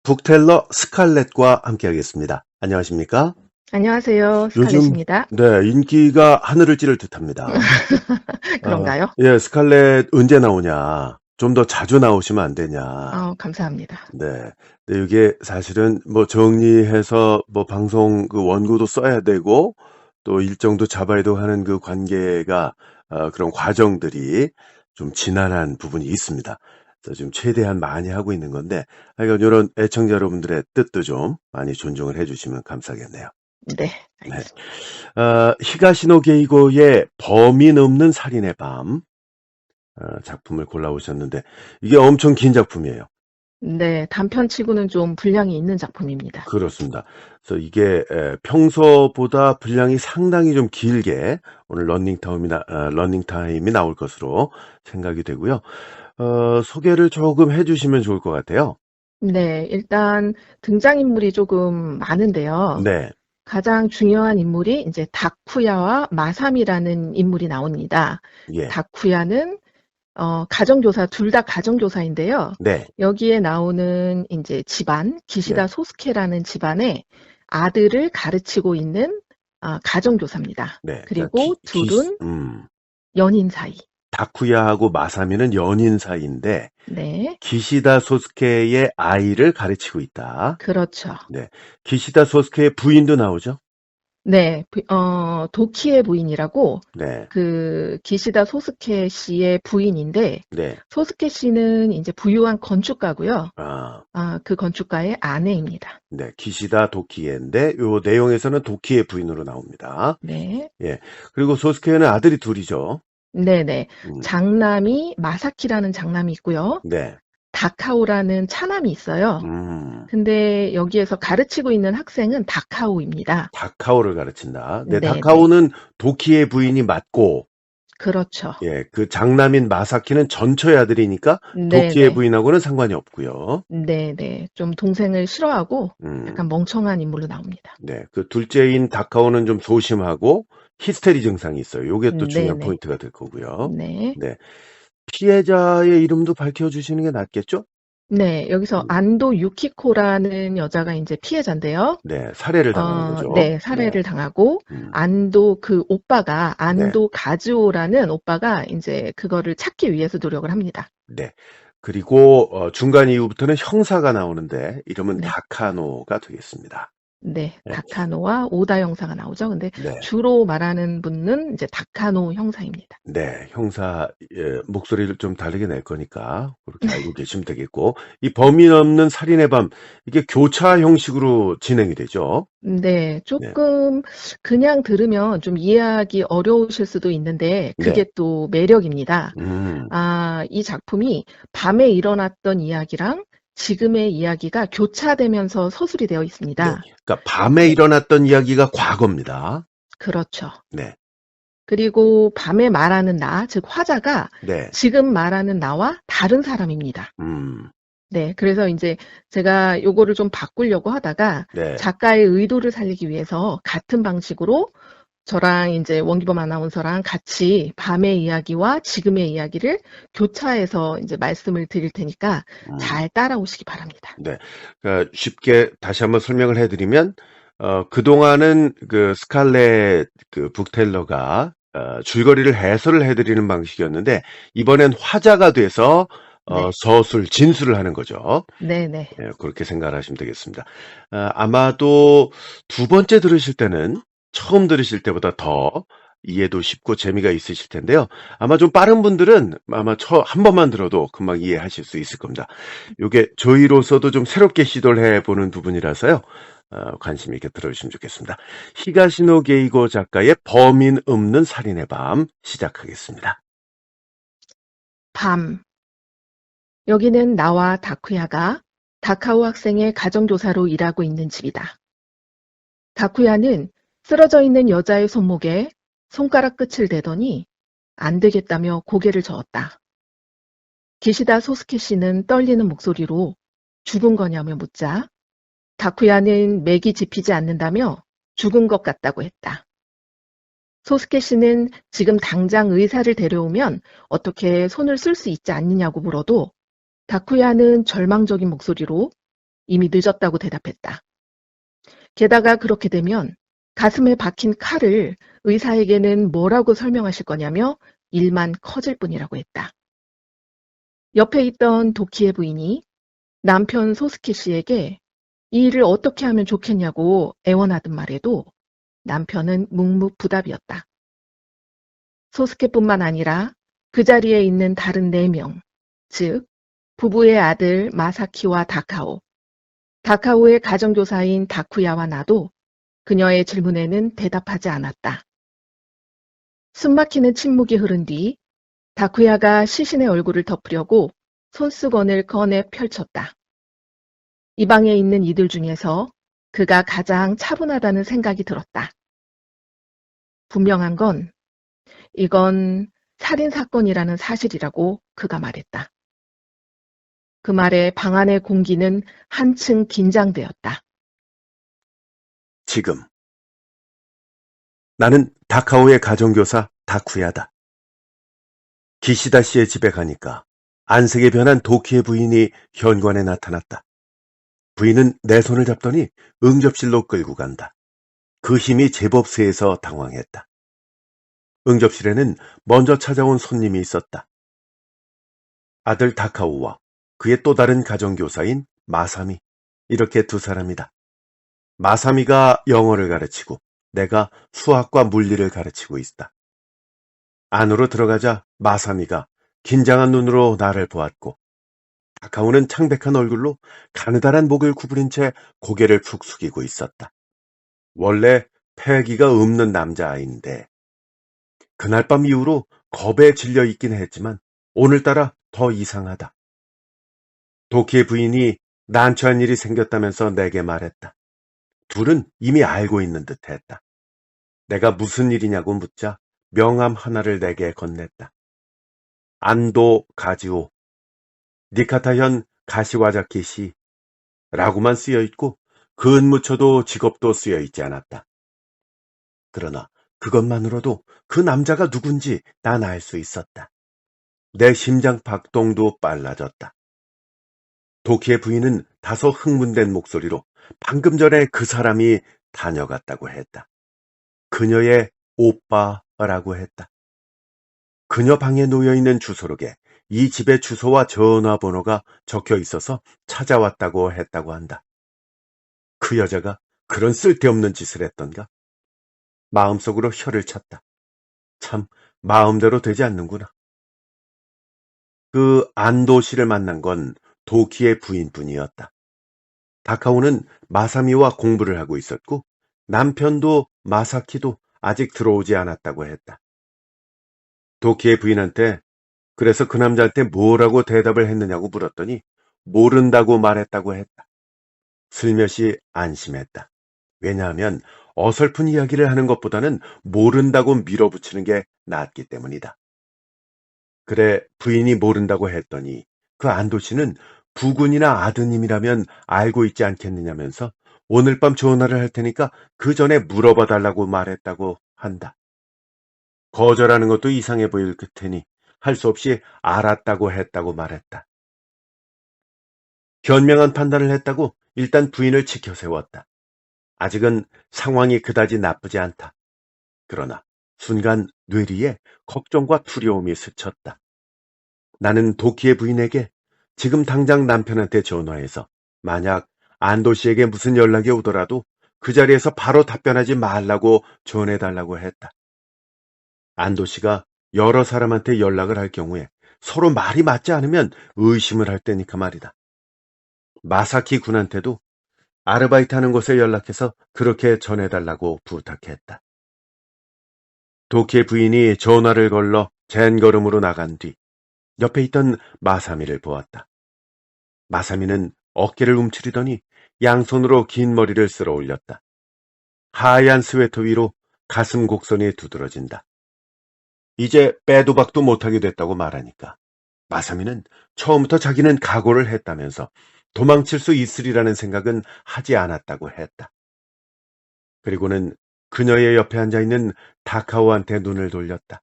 북텔러 스칼렛과 함께하겠습니다. 안녕하십니까? 안녕하세요. 요즘 스칼렛입니다. 네, 인기가 하늘을 찌를 듯합니다. 그런가요? 예, 스칼렛 언제 나오냐? 좀 더 자주 나오시면 안 되냐? 감사합니다. 네. 근데 이게 사실은 뭐 정리해서 뭐 방송 그 원고도 써야 되고 또 일정도 잡아야 되고 하는 그 관계가 그런 과정들이 좀 지난한 부분이 있습니다. 그래서 지금 최대한 많이 하고 있는 건데 하여간 이런 애청자 여러분들의 뜻도 좀 많이 존중을 해주시면 감사하겠네요. 네, 네. 알겠습니다. 히가시노 게이고의 범인 없는 살인의 밤 작품을 골라오셨는데 이게 엄청 긴 작품이에요. 네, 단편치고는 좀 분량이 있는 작품입니다. 그렇습니다. 그래서 이게 평소보다 분량이 상당히 좀 길게 오늘 러닝타임이 나올 것으로 생각이 되고요. 소개를 조금 해주시면 좋을 것 같아요. 네, 일단 등장인물이 조금 많은데요. 네, 가장 중요한 인물이 이제 다쿠야와 마삼이라는 인물이 나옵니다. 예, 다쿠야는 가정교사, 둘 다 가정교사인데요. 네, 여기에 나오는 이제 집안, 기시다 네. 소스케라는 집안의 아들을 가르치고 있는 가정교사입니다. 네. 그러니까 그리고 둘은 연인 사이. 다쿠야하고 마사미는 연인 사이인데 네, 기시다 소스케의 아이를 가르치고 있다. 그렇죠. 네, 기시다 소스케의 부인도 나오죠? 네, 도키의 부인이라고 네, 그 기시다 소스케 씨의 부인인데 네. 소스케 씨는 이제 부유한 건축가고요. 아, 그 건축가의 아내입니다. 네, 기시다 도키에인데 요 내용에서는 도키의 부인으로 나옵니다. 네. 예. 그리고 소스케는 아들이 둘이죠. 네네. 음, 장남이 마사키라는 장남이 있고요. 네. 다카오라는 차남이 있어요. 음, 근데 여기에서 가르치고 있는 학생은 다카오입니다. 다카오를 가르친다. 네, 네네. 다카오는 도키의 부인이 맞고, 그렇죠. 예, 그 장남인 마사키는 전처의 아들이니까 도키의 네네. 부인하고는 상관이 없고요. 네네. 좀 동생을 싫어하고 음, 약간 멍청한 인물로 나옵니다. 네, 그 둘째인 다카오는 좀 소심하고 히스테리 증상이 있어요. 요게 또 중요한 네네. 포인트가 될 거고요. 네. 네, 피해자의 이름도 밝혀주시는 게 낫겠죠? 네. 여기서 음, 안도 유키코라는 여자가 이제 피해자인데요. 네, 살해를 당하는 거죠. 네. 네, 살해를 당하고 음, 안도 그 오빠가 네, 안도 가즈오라는 오빠가 이제 그거를 찾기 위해서 노력을 합니다. 네. 그리고 중간 이후부터는 형사가 나오는데 이름은 네. 다카노가 되겠습니다. 네. 네, 다카노와 오다 형사가 나오죠. 근데 네, 주로 말하는 분은 이제 다카노 형사입니다. 네. 형사 목소리를 좀 다르게 낼 거니까 그렇게 알고 계시면 되겠고 이 범인 없는 살인의 밤 이게 교차 형식으로 진행이 되죠. 네. 네, 조금 그냥 들으면 좀 이해하기 어려우실 수도 있는데 네, 그게 또 매력입니다. 음, 이 작품이 밤에 일어났던 이야기랑 지금의 이야기가 교차되면서 서술이 되어 네. 있습니다. 그러니까 밤에 네. 일어났던 이야기가 과거입니다. 그렇죠. 네, 그리고 밤에 말하는 나, 즉 화자가 네, 지금 말하는 나와 다른 사람입니다. 음, 네. 그래서 인제 제가 요거를 좀 바꾸려고 하다가 네. 작가의 의도를 살리기 위해서 같은 방식으로 저랑 인제 원기범 아나운서랑 같이 밤의 이야기와 지금의 이야기를 교차해서 인제 말씀을 드릴 테니까 음. 잘 따라오시기 바랍니다. 네. 그러니까 쉽게 다시 한번 설명을 해드리면, 그동안은 그 스칼렛 그 북텔러가 줄거리를 해설을 해드리는 방식이었는데, 이번엔 화자가 돼서 네. 진술을 하는 거죠. 네네. 예, 그렇게 생각을 하시면 되겠습니다. 아마도 두 번째 들으실 때는 처음 들으실 때보다 더 이해도 쉽고 재미가 있으실 텐데요. 아마 좀 빠른 분들은 아마 한 번만 들어도 금방 이해하실 수 있을 겁니다. 요게 저희로서도 좀 새롭게 시도를 해보는 부분이라서요. 관심 있게 들어주시면 좋겠습니다. 히가시노 게이고 작가의 범인 없는 살인의 밤 시작하겠습니다. 밤. 여기는 나와 다쿠야가 다카오 학생의 가정교사로 일하고 있는 집이다. 다쿠야는 쓰러져 있는 여자의 손목에 손가락 끝을 대더니 안 되겠다며 고개를 저었다. 기시다 소스케 씨는 떨리는 목소리로 죽은 거냐며 묻자 다쿠야는 맥이 짚히지 않는다며 죽은 것 같다고 했다. 소스케 씨는 지금 당장 의사를 데려오면 어떻게 손을 쓸 수 있지 않느냐고 물어도 다쿠야는 절망적인 목소리로 이미 늦었다고 대답했다. 게다가 그렇게 되면 가슴에 박힌 칼을 의사에게는 뭐라고 설명하실 거냐며 일만 커질 뿐이라고 했다. 옆에 있던 도키의 부인이 남편 소스케 씨에게 이 일을 어떻게 하면 좋겠냐고 애원하던 말에도 남편은 묵묵부답이었다. 소스케뿐만 아니라 그 자리에 있는 다른 4명, 즉 부부의 아들 마사키와 다카오, 다카오의 가정교사인 다쿠야와 나도 그녀의 질문에는 대답하지 않았다. 숨막히는 침묵이 흐른 뒤 다쿠야가 시신의 얼굴을 덮으려고 손수건을 꺼내 펼쳤다. 이 방에 있는 이들 중에서 그가 가장 차분하다는 생각이 들었다. 분명한 건 이건 살인사건이라는 사실이라고 그가 말했다. 그 말에 방 안의 공기는 한층 긴장되었다. 지금 나는 다카오의 가정교사 다쿠야다. 기시다 씨의 집에 가니까 안색이 변한 도키의 부인이 현관에 나타났다. 부인은 내 손을 잡더니 응접실로 끌고 간다. 그 힘이 제법 세서 당황했다. 응접실에는 먼저 찾아온 손님이 있었다. 아들 다카오와 그의 또 다른 가정교사인 마사미, 이렇게 2사람이다. 마사미가 영어를 가르치고 내가 수학과 물리를 가르치고 있다. 안으로 들어가자 마사미가 긴장한 눈으로 나를 보았고 다카오는 창백한 얼굴로 가느다란 목을 구부린 채 고개를 푹 숙이고 있었다. 원래 패기가 없는 남자아이인데 그날 밤 이후로 겁에 질려 있긴 했지만 오늘따라 더 이상하다. 도키의 부인이 난처한 일이 생겼다면서 내게 말했다. 둘은 이미 알고 있는 듯 했다. 내가 무슨 일이냐고 묻자 명함 하나를 내게 건넸다. 안도 가지오, 니카타현 가시와자키 시라고만 쓰여있고 근무처도 직업도 쓰여있지 않았다. 그러나 그것만으로도 그 남자가 누군지 난 알 수 있었다. 내 심장 박동도 빨라졌다. 도키의 부인은 다소 흥분된 목소리로 방금 전에 그 사람이 다녀갔다고 했다. 그녀의 오빠라고 했다. 그녀 방에 놓여있는 주소록에 이 집의 주소와 전화번호가 적혀 있어서 찾아왔다고 했다고 한다. 그 여자가 그런 쓸데없는 짓을 했던가? 마음속으로 혀를 찼다. 참 마음대로 되지 않는구나. 그 안도 씨를 만난 건 도키의 부인뿐이었다. 다카오는 마사미와 공부를 하고 있었고 남편도 마사키도 아직 들어오지 않았다고 했다. 도키의 부인한테 그래서 그 남자한테 뭐라고 대답을 했느냐고 물었더니 모른다고 말했다고 했다. 슬며시 안심했다. 왜냐하면 어설픈 이야기를 하는 것보다는 모른다고 밀어붙이는 게 낫기 때문이다. 그래, 부인이 모른다고 했더니 그 안도 씨는 부군이나 아드님이라면 알고 있지 않겠느냐면서 오늘 밤 전화를 할 테니까 그 전에 물어봐 달라고 말했다고 한다. 거절하는 것도 이상해 보일 테니 할 수 없이 알았다고 했다고 말했다. 현명한 판단을 했다고 일단 부인을 지켜세웠다. 아직은 상황이 그다지 나쁘지 않다. 그러나 순간 뇌리에 걱정과 두려움이 스쳤다. 나는 도키의 부인에게 지금 당장 남편한테 전화해서 만약 안도 씨에게 무슨 연락이 오더라도 그 자리에서 바로 답변하지 말라고 전해달라고 했다. 안도 씨가 여러 사람한테 연락을 할 경우에 서로 말이 맞지 않으면 의심을 할 때니까 말이다. 마사키 군한테도 아르바이트 하는 곳에 연락해서 그렇게 전해달라고 부탁했다. 도키의 부인이 전화를 걸러 젠걸음으로 나간 뒤 옆에 있던 마사미를 보았다. 마사미는 어깨를 움츠리더니 양손으로 긴 머리를 쓸어 올렸다. 하얀 스웨터 위로 가슴 곡선이 두드러진다. 이제 빼도 박도 못하게 됐다고 말하니까 마사미는 처음부터 자기는 각오를 했다면서 도망칠 수 있으리라는 생각은 하지 않았다고 했다. 그리고는 그녀의 옆에 앉아있는 다카오한테 눈을 돌렸다.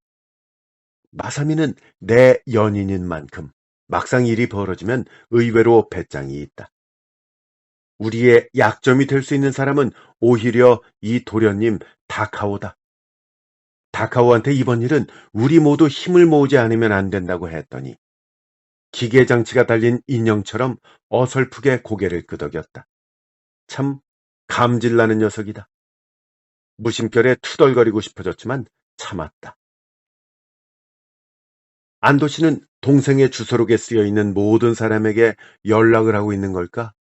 마사미는 내 연인인 만큼 막상 일이 벌어지면 의외로 배짱이 있다. 우리의 약점이 될 수 있는 사람은 오히려 이 도련님 다카오다. 다카오한테 이번 일은 우리 모두 힘을 모으지 않으면 안 된다고 했더니 기계장치가 달린 인형처럼 어설프게 고개를 끄덕였다. 참 감질나는 녀석이다. 무심결에 투덜거리고 싶어졌지만 참았다. 안도 씨는 동생의 주소록에 쓰여 있는 모든 사람에게 연락을 하고 있는 걸까?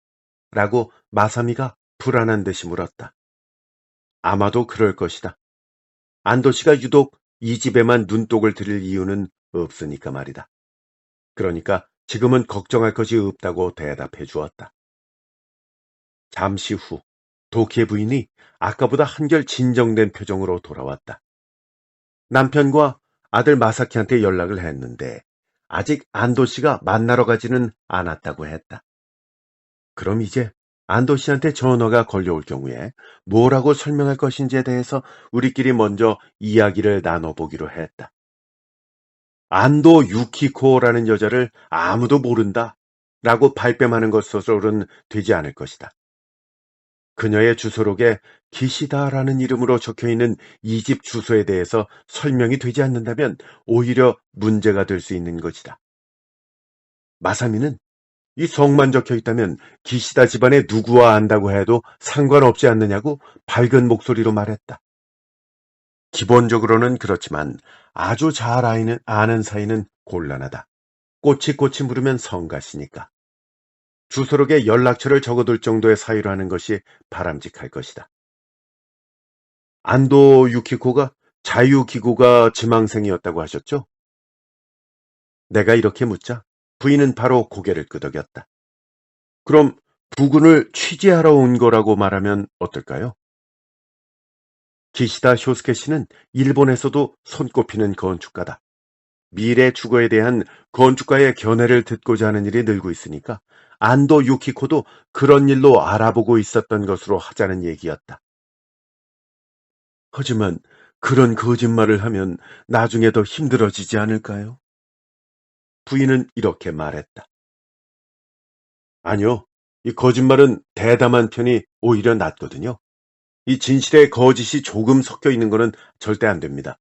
라고 마사미가 불안한 듯이 물었다. 아마도 그럴 것이다. 안도 씨가 유독 이 집에만 눈독을 들일 이유는 없으니까 말이다. 그러니까 지금은 걱정할 것이 없다고 대답해 주었다. 잠시 후 도키의 부인이 아까보다 한결 진정된 표정으로 돌아왔다. 남편과 아들 마사키한테 연락을 했는데 아직 안도 씨가 만나러 가지는 않았다고 했다. 그럼 이제 안도 씨한테 전화가 걸려올 경우에 뭐라고 설명할 것인지에 대해서 우리끼리 먼저 이야기를 나눠보기로 했다. 안도 유키코라는 여자를 아무도 모른다 라고 발뺌하는 것으로는 되지 않을 것이다. 그녀의 주소록에 기시다라는 이름으로 적혀있는 이 집 주소에 대해서 설명이 되지 않는다면 오히려 문제가 될 수 있는 것이다. 마사미는 이 성만 적혀 있다면 기시다 집안의 누구와 안다고 해도 상관없지 않느냐고 밝은 목소리로 말했다. 기본적으로는 그렇지만 아주 잘 아는 사이는 곤란하다. 꼬치꼬치 물으면 성가시니까. 주소록에 연락처를 적어둘 정도의 사이로 하는 것이 바람직할 것이다. 안도 유키코가 자유기구가 지망생이었다고 하셨죠? 내가 이렇게 묻자 부인은 바로 고개를 끄덕였다. 그럼 부군을 취재하러 온 거라고 말하면 어떨까요? 기시다 쇼스케 씨는 일본에서도 손꼽히는 건축가다. 미래 주거에 대한 건축가의 견해를 듣고자 하는 일이 늘고 있으니까 안도 유키코도 그런 일로 알아보고 있었던 것으로 하자는 얘기였다. 하지만 그런 거짓말을 하면 나중에 더 힘들어지지 않을까요? 부인은 이렇게 말했다. 아니요. 이 거짓말은 대담한 편이 오히려 낫거든요. 이 진실에 거짓이 조금 섞여 있는 것은 절대 안 됩니다.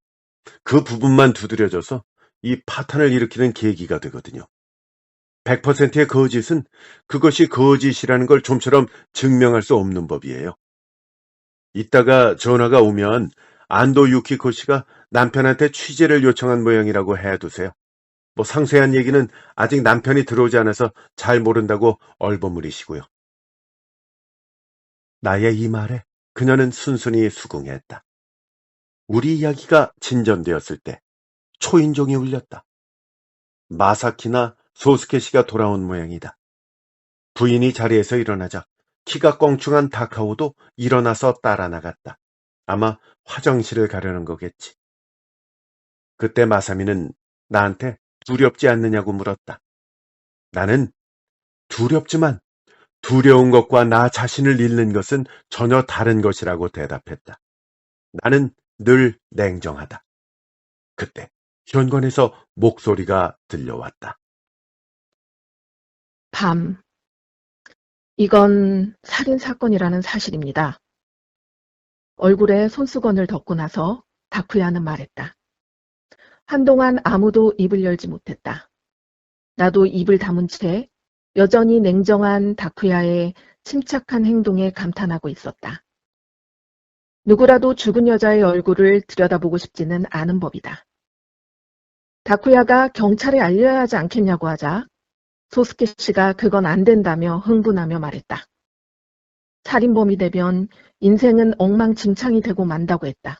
그 부분만 두드려져서 이 파탄을 일으키는 계기가 되거든요. 100%의 거짓은 그것이 거짓이라는 걸 좀처럼 증명할 수 없는 법이에요. 이따가 전화가 오면 안도 유키코 씨가 남편한테 취재를 요청한 모양이라고 해두세요. 뭐 상세한 얘기는 아직 남편이 들어오지 않아서 잘 모른다고 얼버무리시고요. 나의 이 말에 그녀는 순순히 수긍했다. 우리 이야기가 진전되었을 때 초인종이 울렸다. 마사키나 소스케 씨가 돌아온 모양이다. 부인이 자리에서 일어나자 키가 껑충한 다카오도 일어나서 따라 나갔다. 아마 화장실을 가려는 거겠지. 그때 마사미는 나한테 두렵지 않느냐고 물었다. 나는 두렵지만 두려운 것과 나 자신을 잃는 것은 전혀 다른 것이라고 대답했다. 나는 늘 냉정하다. 그때 현관에서 목소리가 들려왔다. 밤. 이건 살인사건이라는 사실입니다. 얼굴에 손수건을 덮고 나서 다쿠야는 말했다. 한동안 아무도 입을 열지 못했다. 나도 입을 다문 채 여전히 냉정한 다쿠야의 침착한 행동에 감탄하고 있었다. 누구라도 죽은 여자의 얼굴을 들여다보고 싶지는 않은 법이다. 다쿠야가 경찰에 알려야 하지 않겠냐고 하자 소스케 씨가 그건 안 된다며 흥분하며 말했다. 살인범이 되면 인생은 엉망진창이 되고 만다고 했다.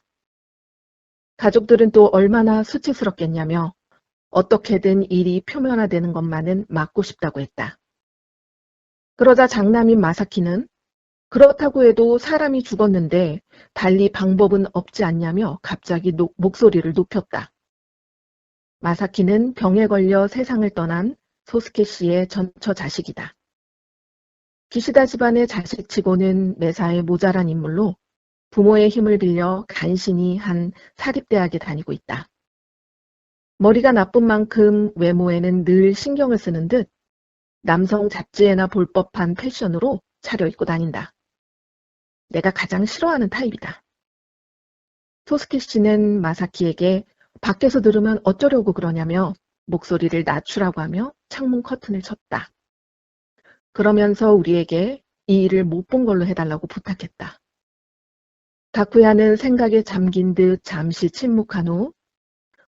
가족들은 또 얼마나 수치스럽겠냐며 어떻게든 일이 표면화되는 것만은 막고 싶다고 했다. 그러자 장남인 마사키는 그렇다고 해도 사람이 죽었는데 달리 방법은 없지 않냐며 갑자기 목소리를 높였다. 마사키는 병에 걸려 세상을 떠난 소스케 씨의 전처 자식이다. 기시다 집안의 자식치고는 매사에 모자란 인물로 부모의 힘을 빌려 간신히 한 사립대학에 다니고 있다. 머리가 나쁜 만큼 외모에는 늘 신경을 쓰는 듯 남성 잡지에나 볼 법한 패션으로 차려입고 다닌다. 내가 가장 싫어하는 타입이다. 소스케 씨는 마사키에게 밖에서 들으면 어쩌려고 그러냐며 목소리를 낮추라고 하며 창문 커튼을 쳤다. 그러면서 우리에게 이 일을 못 본 걸로 해달라고 부탁했다. 다쿠야는 생각에 잠긴 듯 잠시 침묵한 후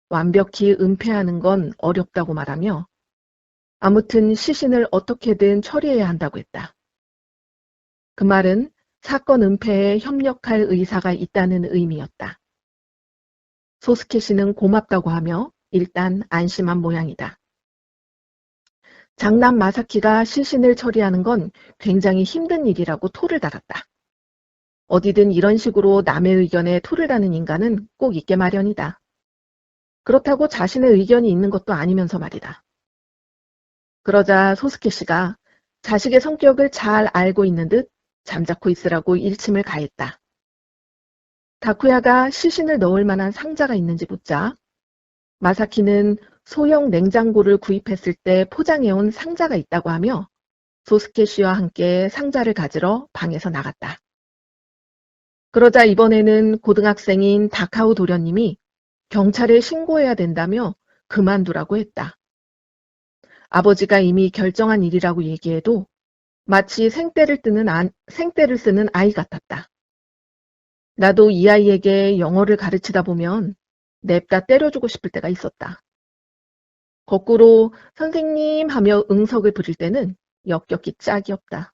완벽히 은폐하는 건 어렵다고 말하며 아무튼 시신을 어떻게든 처리해야 한다고 했다. 그 말은 사건 은폐에 협력할 의사가 있다는 의미였다. 소스케 씨는 고맙다고 하며 일단 안심한 모양이다. 장남 마사키가 시신을 처리하는 건 굉장히 힘든 일이라고 토를 달았다. 어디든 이런 식으로 남의 의견에 토를 다는 인간은 꼭 있게 마련이다. 그렇다고 자신의 의견이 있는 것도 아니면서 말이다. 그러자 소스케 씨가 자식의 성격을 잘 알고 있는 듯 잠자코 있으라고 일침을 가했다. 다쿠야가 시신을 넣을 만한 상자가 있는지 묻자 마사키는 소형 냉장고를 구입했을 때 포장해온 상자가 있다고 하며 소스케 씨와 함께 상자를 가지러 방에서 나갔다. 그러자 이번에는 고등학생인 다카오 도련님이 경찰에 신고해야 된다며 그만두라고 했다. 아버지가 이미 결정한 일이라고 얘기해도 마치 생떼를 쓰는 아이 같았다. 나도 이 아이에게 영어를 가르치다 보면 냅다 때려주고 싶을 때가 있었다. 거꾸로 선생님 하며 응석을 부릴 때는 역겹기 짝이 없다.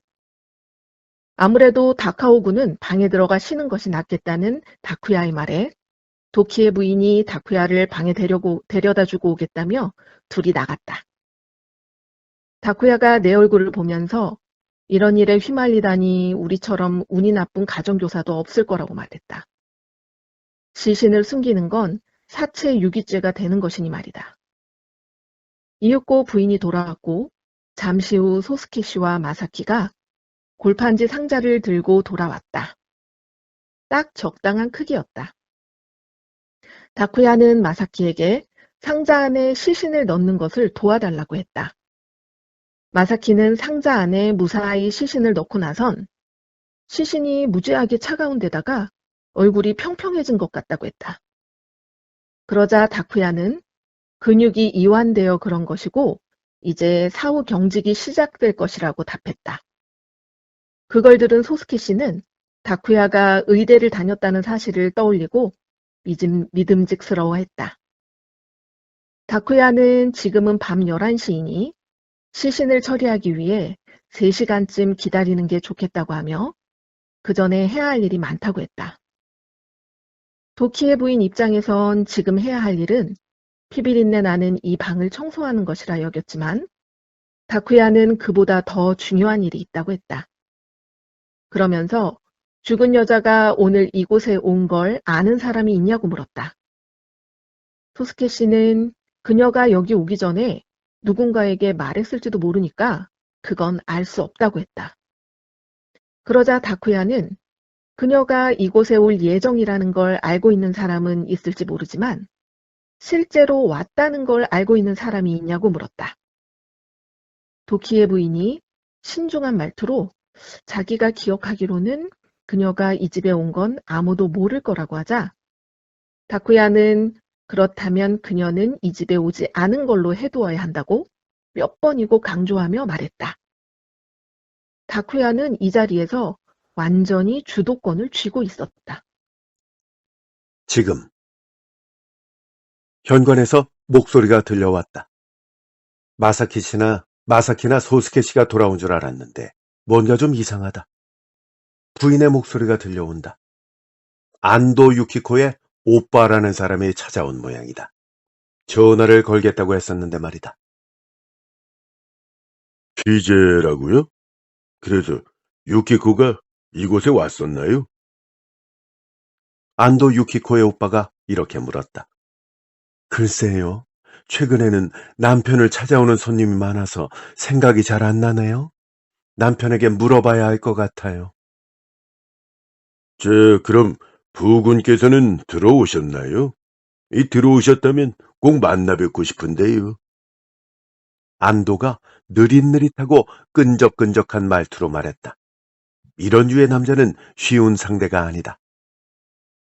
아무래도 다카오군은 방에 들어가 쉬는 것이 낫겠다는 다쿠야의 말에 도키의 부인이 다쿠야를 방에 데려다주고 오겠다며 둘이 나갔다. 다쿠야가 내 얼굴을 보면서 이런 일에 휘말리다니 우리처럼 운이 나쁜 가정교사도 없을 거라고 말했다. 시신을 숨기는 건 사체 유기죄가 되는 것이니 말이다. 이윽고 부인이 돌아왔고 잠시 후 소스케 씨와 마사키가 골판지 상자를 들고 돌아왔다. 딱 적당한 크기였다. 다쿠야는 마사키에게 상자 안에 시신을 넣는 것을 도와달라고 했다. 마사키는 상자 안에 무사히 시신을 넣고 나선 시신이 무지하게 차가운 데다가 얼굴이 평평해진 것 같다고 했다. 그러자 다쿠야는 근육이 이완되어 그런 것이고 이제 사후 경직이 시작될 것이라고 답했다. 그걸 들은 소스케 씨는 다쿠야가 의대를 다녔다는 사실을 떠올리고 믿음직스러워했다. 다쿠야는 지금은 밤 11시이니 시신을 처리하기 위해 3시간쯤 기다리는 게 좋겠다고 하며 그 전에 해야 할 일이 많다고 했다. 도키의 부인 입장에선 지금 해야 할 일은 피비린내 나는 이 방을 청소하는 것이라 여겼지만 다쿠야는 그보다 더 중요한 일이 있다고 했다. 그러면서 죽은 여자가 오늘 이곳에 온 걸 아는 사람이 있냐고 물었다. 소스케 씨는 그녀가 여기 오기 전에 누군가에게 말했을지도 모르니까 그건 알 수 없다고 했다. 그러자 다쿠야는 그녀가 이곳에 올 예정이라는 걸 알고 있는 사람은 있을지 모르지만 실제로 왔다는 걸 알고 있는 사람이 있냐고 물었다. 도키의 부인이 신중한 말투로 자기가 기억하기로는 그녀가 이 집에 온 건 아무도 모를 거라고 하자 다쿠야는 그렇다면 그녀는 이 집에 오지 않은 걸로 해두어야 한다고 몇 번이고 강조하며 말했다. 다쿠야는 이 자리에서 완전히 주도권을 쥐고 있었다. 지금 현관에서 목소리가 들려왔다. 마사키나 소스케 씨가 돌아온 줄 알았는데 뭔가 좀 이상하다. 부인의 목소리가 들려온다. 안도 유키코의 오빠라는 사람이 찾아온 모양이다. 전화를 걸겠다고 했었는데 말이다. 취재라고요? 그래서 유키코가 이곳에 왔었나요? 안도 유키코의 오빠가 이렇게 물었다. 글쎄요. 최근에는 남편을 찾아오는 손님이 많아서 생각이 잘 안 나네요. 남편에게 물어봐야 할 것 같아요. 그럼 부군께서는 들어오셨나요? 들어오셨다면 꼭 만나 뵙고 싶은데요. 안도가 느릿느릿하고 끈적끈적한 말투로 말했다. 이런 류의 남자는 쉬운 상대가 아니다.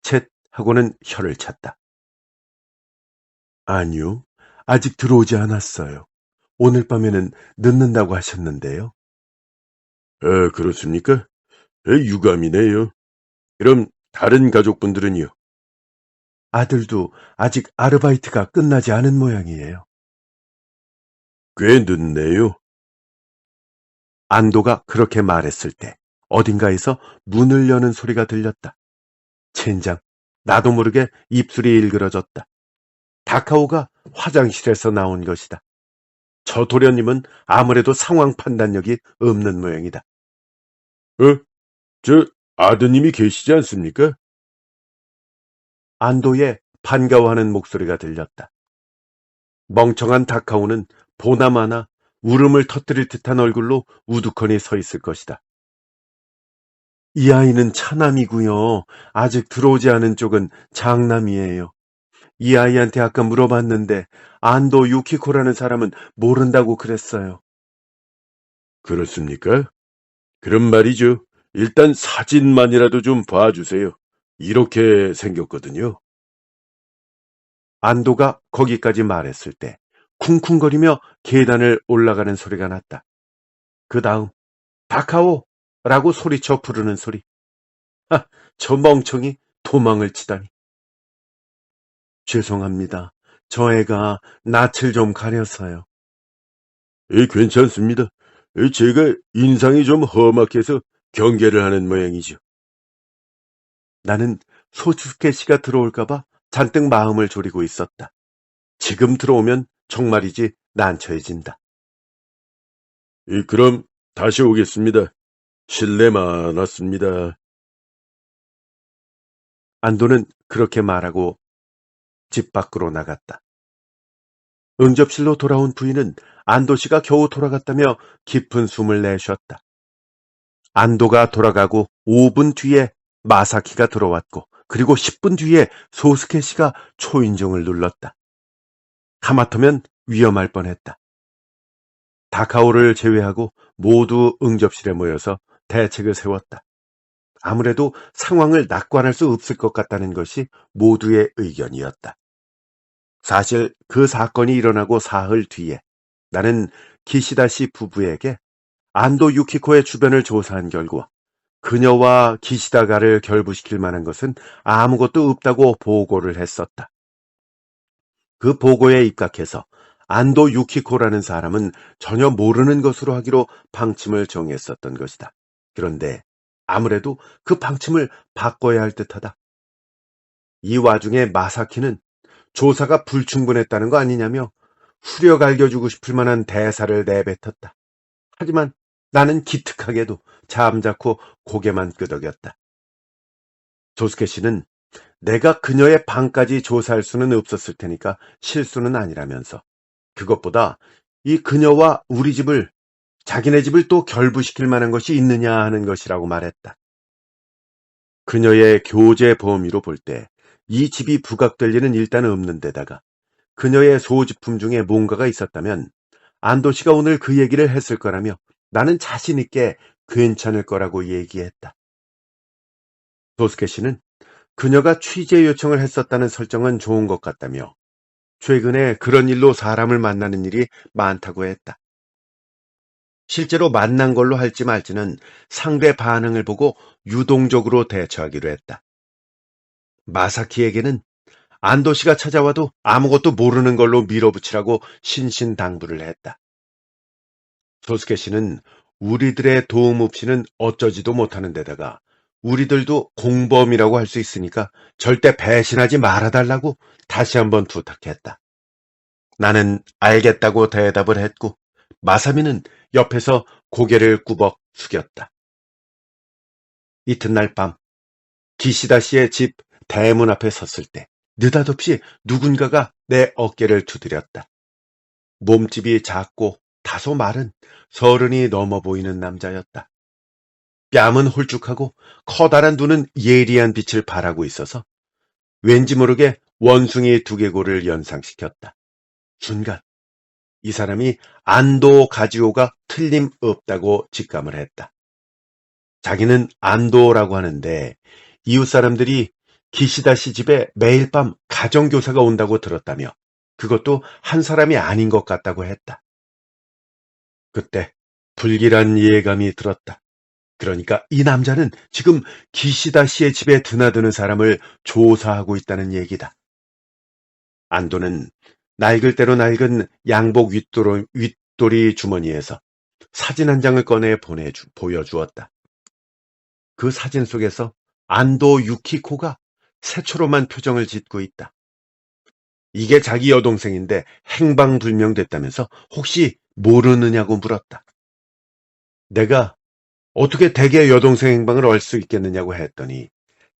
쳇 하고는 혀를 찼다. 아니요, 아직 들어오지 않았어요. 오늘 밤에는 늦는다고 하셨는데요. 그렇습니까? 유감이네요. 그럼 다른 가족분들은요? 아들도 아직 아르바이트가 끝나지 않은 모양이에요. 꽤 늦네요. 안도가 그렇게 말했을 때 어딘가에서 문을 여는 소리가 들렸다. 젠장, 나도 모르게 입술이 일그러졌다. 다카오가 화장실에서 나온 것이다. 저 도련님은 아무래도 상황 판단력이 없는 모양이다. 저 아드님이 계시지 않습니까? 안도의 반가워하는 목소리가 들렸다. 멍청한 다카오는 보나마나 울음을 터뜨릴 듯한 얼굴로 우두커니 서 있을 것이다. 이 아이는 차남이고요. 아직 들어오지 않은 쪽은 장남이에요. 이 아이한테 아까 물어봤는데 안도 유키코라는 사람은 모른다고 그랬어요. 그렇습니까? 그럼 말이죠. 일단 사진만이라도 좀 봐주세요. 이렇게 생겼거든요. 안도가 거기까지 말했을 때 쿵쿵거리며 계단을 올라가는 소리가 났다. 그 다음 다카오라고 소리쳐 부르는 소리. 저 멍청이 도망을 치다니. 죄송합니다. 저 애가 낯을 좀 가려서요. 괜찮습니다. 제가 인상이 좀 험악해서 경계를 하는 모양이죠. 나는 소스케 씨가 들어올까봐 잔뜩 마음을 졸이고 있었다. 지금 들어오면 정말이지 난처해진다. 그럼 다시 오겠습니다. 실례 많았습니다. 안도는 그렇게 말하고 집 밖으로 나갔다. 응접실로 돌아온 부인은 안도 씨가 겨우 돌아갔다며 깊은 숨을 내쉬었다. 안도가 돌아가고 5분 뒤에 마사키가 들어왔고 그리고 10분 뒤에 소스케 씨가 초인종을 눌렀다. 하마터면 위험할 뻔했다. 다카오를 제외하고 모두 응접실에 모여서 대책을 세웠다. 아무래도 상황을 낙관할 수 없을 것 같다는 것이 모두의 의견이었다. 사실 그 사건이 일어나고 사흘 뒤에 나는 기시다 씨 부부에게 안도 유키코의 주변을 조사한 결과 그녀와 기시다가를 결부시킬 만한 것은 아무것도 없다고 보고를 했었다. 그 보고에 입각해서 안도 유키코라는 사람은 전혀 모르는 것으로 하기로 방침을 정했었던 것이다. 그런데 아무래도 그 방침을 바꿔야 할 듯하다. 이 와중에 마사키는 조사가 불충분했다는 거 아니냐며 후려 갈겨주고 싶을 만한 대사를 내뱉었다. 하지만 나는 기특하게도 잠자코 고개만 끄덕였다. 조스케 씨는 내가 그녀의 방까지 조사할 수는 없었을 테니까 실수는 아니라면서 그것보다 이 그녀와 우리 집을 자기네 집을 또 결부시킬 만한 것이 있느냐 하는 것이라고 말했다. 그녀의 교제 범위로 볼 때 이 집이 부각될 리는 일단 없는 데다가 그녀의 소지품 중에 뭔가가 있었다면 안도 씨가 오늘 그 얘기를 했을 거라며 나는 자신 있게 괜찮을 거라고 얘기했다. 도스케 씨는 그녀가 취재 요청을 했었다는 설정은 좋은 것 같다며 최근에 그런 일로 사람을 만나는 일이 많다고 했다. 실제로 만난 걸로 할지 말지는 상대 반응을 보고 유동적으로 대처하기로 했다. 마사키에게는 안도 씨가 찾아와도 아무것도 모르는 걸로 밀어붙이라고 신신당부를 했다. 소스케 씨는 우리들의 도움 없이는 어쩌지도 못하는 데다가 우리들도 공범이라고 할 수 있으니까 절대 배신하지 말아달라고 다시 한번 부탁했다. 나는 알겠다고 대답을 했고 마사미는 옆에서 고개를 꾸벅 숙였다. 이튿날 밤 기시다 씨의 집 대문 앞에 섰을 때 느닷없이 누군가가 내 어깨를 두드렸다. 몸집이 작고 다소 마른 30이 넘어 보이는 남자였다. 뺨은 홀쭉하고 커다란 눈은 예리한 빛을 발하고 있어서 왠지 모르게 원숭이 두개골을 연상시켰다. 순간 이 사람이 안도 가지오가 틀림없다고 직감을 했다. 자기는 안도라고 하는데 이웃 사람들이 기시다 씨 집에 매일 밤 가정교사가 온다고 들었다며 그것도 한 사람이 아닌 것 같다고 했다. 그때 불길한 예감이 들었다. 그러니까 이 남자는 지금 기시다 씨의 집에 드나드는 사람을 조사하고 있다는 얘기다. 안도는 낡을 대로 낡은 양복 윗도리 주머니에서 사진 한 장을 꺼내 보여주었다. 그 사진 속에서 안도 유키코가 새초롬한 표정을 짓고 있다. 이게 자기 여동생인데 행방불명됐다면서 혹시 모르느냐고 물었다. 내가 어떻게 대개 여동생 행방을 알 수 있겠느냐고 했더니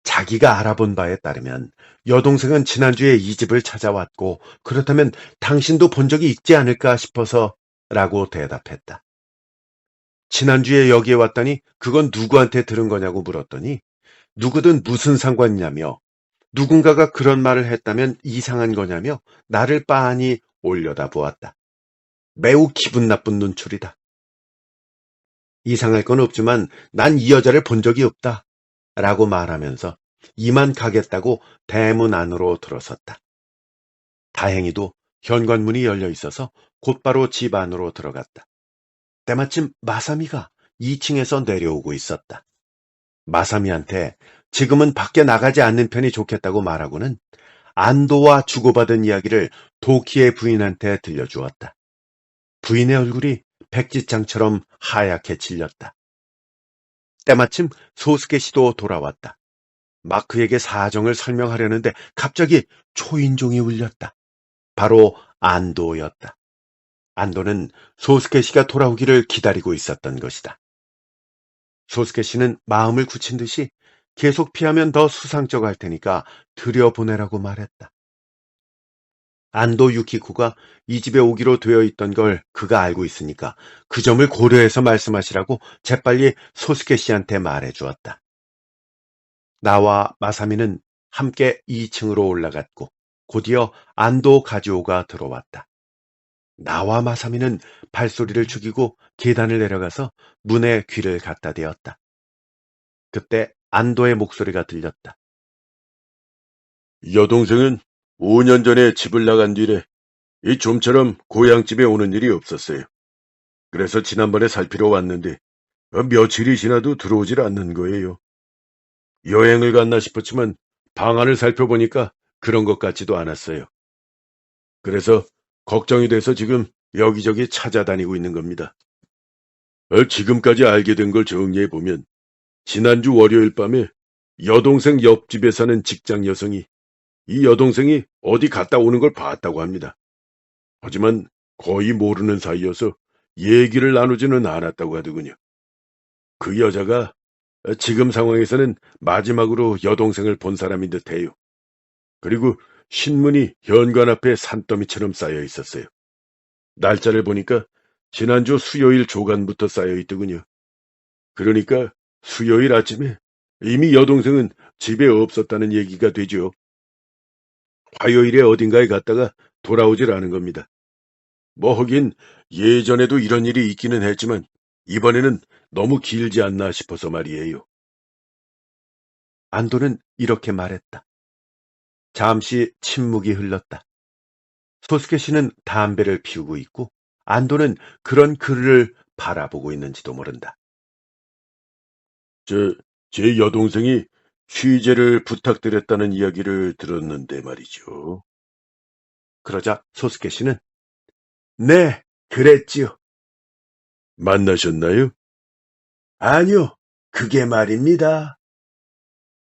자기가 알아본 바에 따르면 여동생은 지난주에 이 집을 찾아왔고 그렇다면 당신도 본 적이 있지 않을까 싶어서 라고 대답했다. 지난주에 여기에 왔다니 그건 누구한테 들은 거냐고 물었더니 누구든 무슨 상관이냐며 누군가가 그런 말을 했다면 이상한 거냐며 나를 빤히 올려다보았다. 매우 기분 나쁜 눈초리다. 이상할 건 없지만 난 이 여자를 본 적이 없다. 라고 말하면서 이만 가겠다고 대문 안으로 들어섰다. 다행히도 현관문이 열려 있어서 곧바로 집 안으로 들어갔다. 때마침 마사미가 2층에서 내려오고 있었다. 마사미한테 지금은 밖에 나가지 않는 편이 좋겠다고 말하고는 안도와 주고받은 이야기를 도키의 부인한테 들려주었다. 부인의 얼굴이 백지장처럼 하얗게 질렸다. 때마침 소스케 씨도 돌아왔다. 마크에게 사정을 설명하려는데 갑자기 초인종이 울렸다. 바로 안도였다. 안도는 소스케 씨가 돌아오기를 기다리고 있었던 것이다. 소스케 씨는 마음을 굳힌 듯이 계속 피하면 더 수상쩍 할 테니까 들여보내라고 말했다. 안도 유키코가 이 집에 오기로 되어 있던 걸 그가 알고 있으니까 그 점을 고려해서 말씀하시라고 재빨리 소스케 씨한테 말해주었다. 나와 마사미는 함께 2층으로 올라갔고 곧이어 안도 가지오가 들어왔다. 나와 마사미는 발소리를 죽이고 계단을 내려가서 문에 귀를 갖다 대었다. 그때 안도의 목소리가 들렸다. 여동생은 5년 전에 집을 나간 뒤래 이 좀처럼 고향집에 오는 일이 없었어요. 그래서 지난번에 살피러 왔는데 며칠이 지나도 들어오질 않는 거예요. 여행을 갔나 싶었지만 방안을 살펴보니까 그런 것 같지도 않았어요. 그래서 걱정이 돼서 지금 여기저기 찾아다니고 있는 겁니다. 지금까지 알게 된 걸 정리해보면 지난주 월요일 밤에 여동생 옆집에 사는 직장 여성이 이 여동생이 어디 갔다 오는 걸 봤다고 합니다. 하지만 거의 모르는 사이여서 얘기를 나누지는 않았다고 하더군요. 그 여자가 지금 상황에서는 마지막으로 여동생을 본 사람인 듯해요. 그리고 신문이 현관 앞에 산더미처럼 쌓여 있었어요. 날짜를 보니까 지난주 수요일 조간부터 쌓여 있더군요. 그러니까 수요일 아침에 이미 여동생은 집에 없었다는 얘기가 되죠. 화요일에 어딘가에 갔다가 돌아오질 않은 겁니다. 뭐 하긴 예전에도 이런 일이 있기는 했지만 이번에는 너무 길지 않나 싶어서 말이에요. 안도는 이렇게 말했다. 잠시 침묵이 흘렀다. 소스케 씨는 담배를 피우고 있고 안도는 그런 그를 바라보고 있는지도 모른다. 제 여동생이 취재를 부탁드렸다는 이야기를 들었는데 말이죠. 그러자 소스케 씨는 네, 그랬지요. 만나셨나요? 아니요, 그게 말입니다.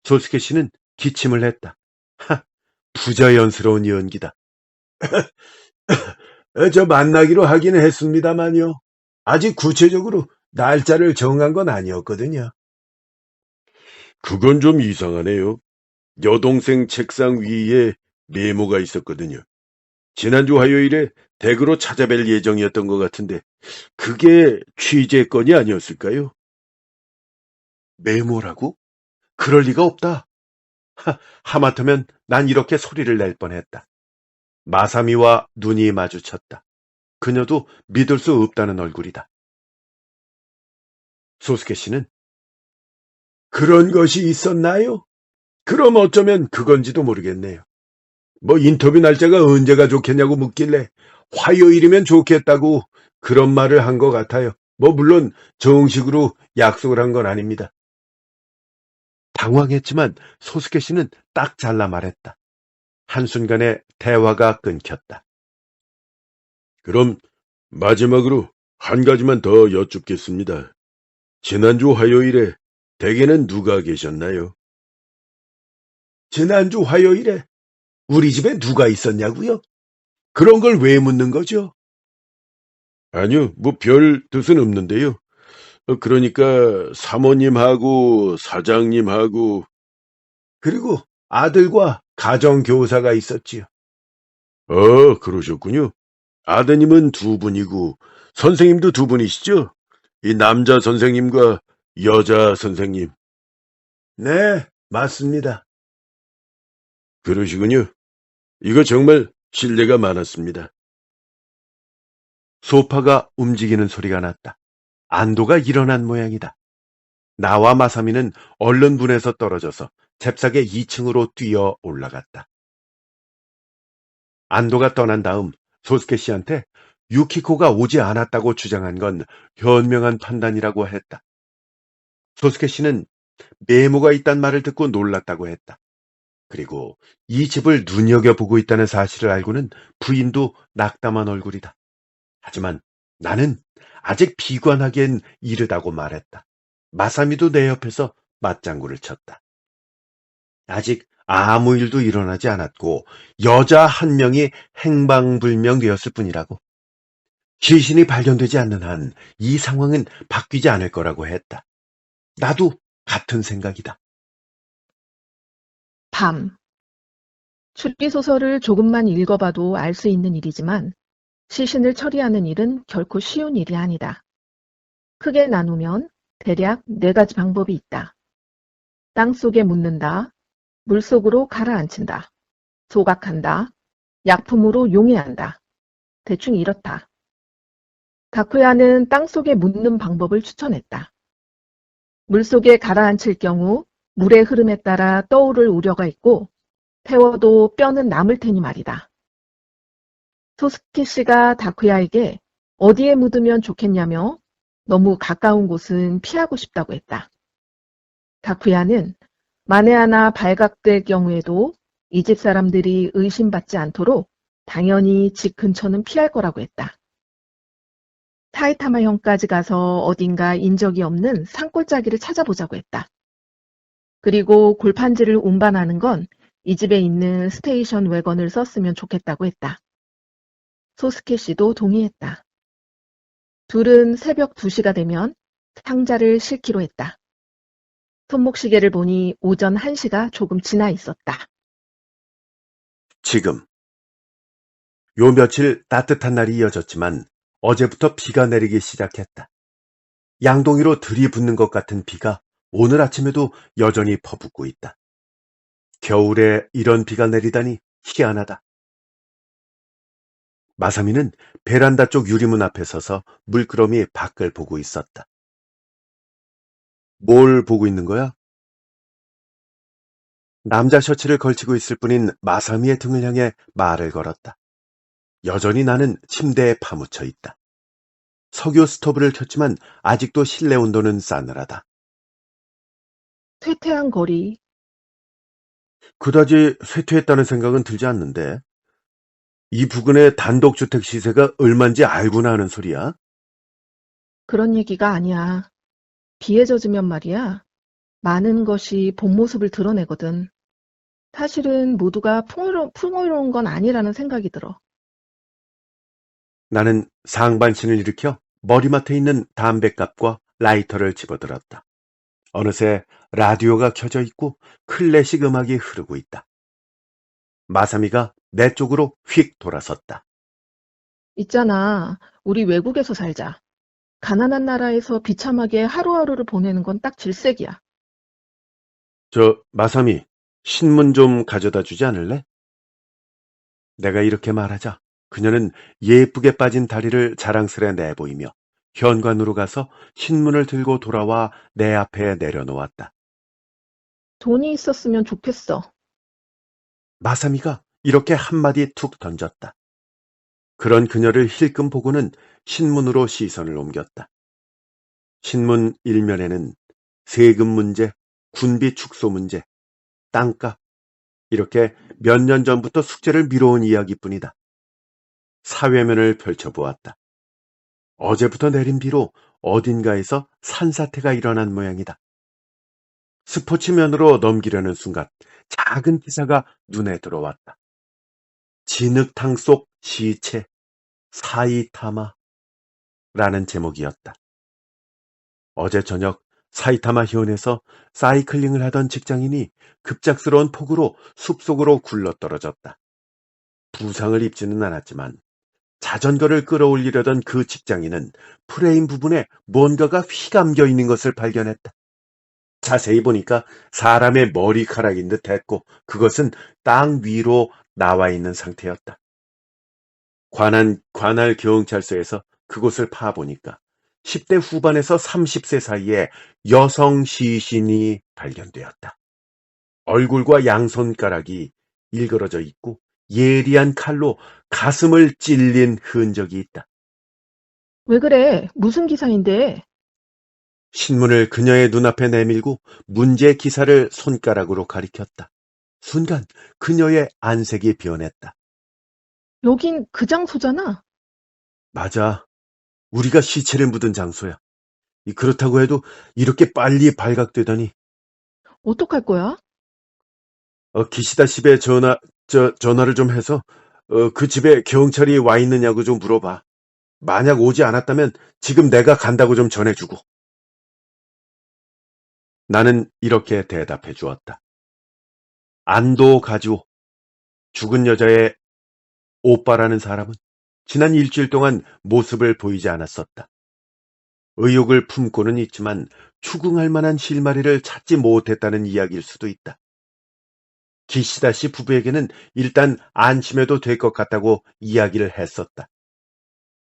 소스케 씨는 기침을 했다. 부자연스러운 연기다. 저 만나기로 하기는 했습니다만요. 아직 구체적으로 날짜를 정한 건 아니었거든요. 그건 좀 이상하네요. 여동생 책상 위에 메모가 있었거든요. 지난주 화요일에 댁으로 찾아뵐 예정이었던 것 같은데 그게 취재 건이 아니었을까요? 메모라고? 그럴 리가 없다. 하마터면 난 이렇게 소리를 낼 뻔했다. 마사미와 눈이 마주쳤다. 그녀도 믿을 수 없다는 얼굴이다. 소스케 씨는 그런 것이 있었나요? 그럼 어쩌면 그건지도 모르겠네요. 뭐 인터뷰 날짜가 언제가 좋겠냐고 묻길래 화요일이면 좋겠다고 그런 말을 한 것 같아요. 뭐 물론 정식으로 약속을 한 건 아닙니다. 당황했지만 소스케 씨는 딱 잘라 말했다. 한순간에 대화가 끊겼다. 그럼 마지막으로 한 가지만 더 여쭙겠습니다. 지난주 화요일에 댁에는 누가 계셨나요? 지난주 화요일에 우리 집에 누가 있었냐고요? 그런 걸 왜 묻는 거죠? 아니요, 뭐 별 뜻은 없는데요. 그러니까 사모님하고 사장님하고 그리고 아들과 가정교사가 있었지요. 그러셨군요. 아드님은 두 분이고 선생님도 두 분이시죠? 이 남자 선생님과 여자 선생님. 네, 맞습니다. 그러시군요. 이거 정말 신뢰가 많았습니다. 소파가 움직이는 소리가 났다. 안도가 일어난 모양이다. 나와 마사미는 얼른 문에서 떨어져서 잽싸게 2층으로 뛰어 올라갔다. 안도가 떠난 다음 소스케 씨한테 유키코가 오지 않았다고 주장한 건 현명한 판단이라고 했다. 소스케 씨는 메모가 있단 말을 듣고 놀랐다고 했다. 그리고 이 집을 눈여겨보고 있다는 사실을 알고는 부인도 낙담한 얼굴이다. 하지만 나는 아직 비관하기엔 이르다고 말했다. 마사미도 내 옆에서 맞장구를 쳤다. 아직 아무 일도 일어나지 않았고 여자 한 명이 행방불명되었을 뿐이라고. 귀신이 발견되지 않는 한 이 상황은 바뀌지 않을 거라고 했다. 나도 같은 생각이다. 밤. 추리소설을 조금만 읽어봐도 알 수 있는 일이지만 시신을 처리하는 일은 결코 쉬운 일이 아니다. 크게 나누면 대략 4가지 방법이 있다. 땅속에 묻는다, 물속으로 가라앉힌다, 소각한다, 약품으로 용해한다. 대충 이렇다. 다쿠야는 땅속에 묻는 방법을 추천했다. 물속에 가라앉힐 경우 물의 흐름에 따라 떠오를 우려가 있고 태워도 뼈는 남을 테니 말이다. 소스케 씨가 다쿠야에게 어디에 묻으면 좋겠냐며 너무 가까운 곳은 피하고 싶다고 했다. 다쿠야는 만에 하나 발각될 경우에도 이 집 사람들이 의심받지 않도록 당연히 집 근처는 피할 거라고 했다. 사이타마현까지 가서 어딘가 인적이 없는 산골짜기를 찾아보자고 했다. 그리고 골판지를 운반하는 건 이 집에 있는 스테이션 wä건을 썼으면 좋겠다고 했다. 소스케 씨도 동의했다. 둘은 새벽 2시가 되면 상자를 싣기로 했다. 손목시계를 보니 오전 1시가 조금 지나 있었다. 지금. 요 며칠 따뜻한 날이 이어졌지만 어제부터 비가 내리기 시작했다. 양동이로 들이붓는 것 같은 비가 오늘 아침에도 여전히 퍼붓고 있다. 겨울에 이런 비가 내리다니 희한하다. 마사미는 베란다 쪽 유리문 앞에 서서 물끄러미 밖을 보고 있었다. 뭘 보고 있는 거야? 남자 셔츠를 걸치고 있을 뿐인 마사미의 등을 향해 말을 걸었다. 여전히 나는 침대에 파묻혀 있다. 석유 스토브를 켰지만 아직도 실내 온도는 싸늘하다. 쇠퇴한 거리. 그다지 쇠퇴했다는 생각은 들지 않는데 이 부근의 단독주택 시세가 얼만지 알고나 하는 소리야? 그런 얘기가 아니야. 비에 젖으면 말이야. 많은 것이 본 모습을 드러내거든. 사실은 모두가 풍요로운 건 아니라는 생각이 들어. 나는 상반신을 일으켜 머리맡에 있는 담뱃갑과 라이터를 집어들었다. 어느새 라디오가 켜져 있고 클래식 음악이 흐르고 있다. 마사미가 내 쪽으로 휙 돌아섰다. 있잖아. 우리 외국에서 살자. 가난한 나라에서 비참하게 하루하루를 보내는 건 딱 질색이야. 마사미, 신문 좀 가져다 주지 않을래? 내가 이렇게 말하자 그녀는 예쁘게 빠진 다리를 자랑스레 내보이며 현관으로 가서 신문을 들고 돌아와 내 앞에 내려놓았다. 돈이 있었으면 좋겠어. 마사미가 이렇게 한마디 툭 던졌다. 그런 그녀를 힐끔 보고는 신문으로 시선을 옮겼다. 신문 일면에는 세금 문제, 군비 축소 문제, 땅값, 이렇게 몇 년 전부터 숙제를 미뤄온 이야기뿐이다. 사회면을 펼쳐보았다. 어제부터 내린 비로 어딘가에서 산사태가 일어난 모양이다. 스포츠면으로 넘기려는 순간 작은 기사가 눈에 들어왔다. 진흙탕 속 시체 사이타마라는 제목이었다. 어제 저녁 사이타마 현에서 사이클링을 하던 직장인이 급작스러운 폭우로 숲속으로 굴러떨어졌다. 부상을 입지는 않았지만 자전거를 끌어올리려던 그 직장인은 프레임 부분에 뭔가가 휘감겨 있는 것을 발견했다. 자세히 보니까 사람의 머리카락인 듯 했고 그것은 땅 위로 나와 있는 상태였다. 관할 경찰서에서 그곳을 파보니까 10대 후반에서 30세 사이에 여성 시신이 발견되었다. 얼굴과 양손가락이 일그러져 있고 예리한 칼로 가슴을 찔린 흔적이 있다. 왜 그래? 무슨 기사인데? 신문을 그녀의 눈앞에 내밀고 문제 기사를 손가락으로 가리켰다. 순간 그녀의 안색이 변했다. 여긴 그 장소잖아. 맞아. 우리가 시체를 묻은 장소야. 그렇다고 해도 이렇게 빨리 발각되다니. 어떡할 거야? 기시다 집에 전화를 좀 해서 그 집에 경찰이 와 있느냐고 좀 물어봐. 만약 오지 않았다면 지금 내가 간다고 좀 전해주고. 나는 이렇게 대답해 주었다. 안도 가지오. 죽은 여자의 오빠라는 사람은 지난 일주일 동안 모습을 보이지 않았었다. 의욕을 품고는 있지만 추궁할 만한 실마리를 찾지 못했다는 이야기일 수도 있다. 기시다 씨 부부에게는 일단 안심해도 될 것 같다고 이야기를 했었다.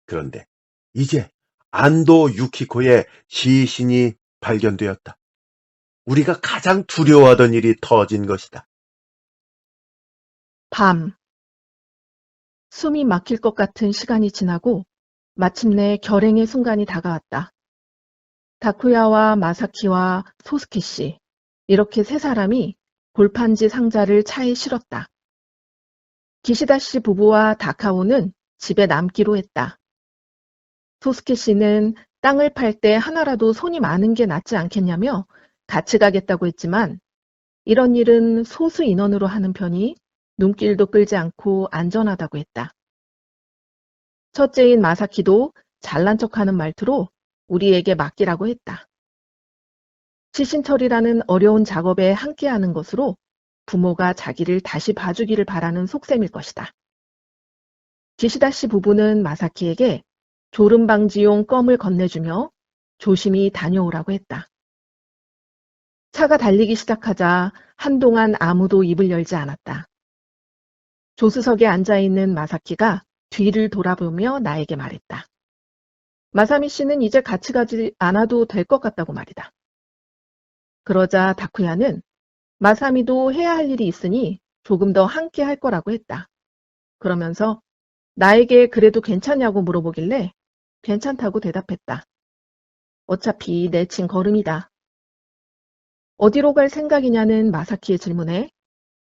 그런데 이제 안도 유키코의 시신이 발견되었다. 우리가 가장 두려워하던 일이 터진 것이다. 밤. 숨이 막힐 것 같은 시간이 지나고 마침내 결행의 순간이 다가왔다. 다쿠야와 마사키와 소스케 씨, 이렇게 세 사람이 골판지 상자를 차에 실었다. 기시다 씨 부부와 다카오는 집에 남기로 했다. 소스케 씨는 땅을 팔 때 하나라도 손이 많은 게 낫지 않겠냐며 같이 가겠다고 했지만 이런 일은 소수 인원으로 하는 편이 눈길도 끌지 않고 안전하다고 했다. 첫째인 마사키도 잘난 척하는 말투로 우리에게 맡기라고 했다. 시신 처리라는 어려운 작업에 함께하는 것으로 부모가 자기를 다시 봐주기를 바라는 속셈일 것이다. 기시다 씨 부부는 마사키에게 졸음 방지용 껌을 건네주며 조심히 다녀오라고 했다. 차가 달리기 시작하자 한동안 아무도 입을 열지 않았다. 조수석에 앉아있는 마사키가 뒤를 돌아보며 나에게 말했다. 마사미 씨는 이제 같이 가지 않아도 될 것 같다고 말이다. 그러자 다쿠야는 마사미도 해야 할 일이 있으니 조금 더 함께 할 거라고 했다. 그러면서 나에게 그래도 괜찮냐고 물어보길래 괜찮다고 대답했다. 어차피 내친 걸음이다. 어디로 갈 생각이냐는 마사키의 질문에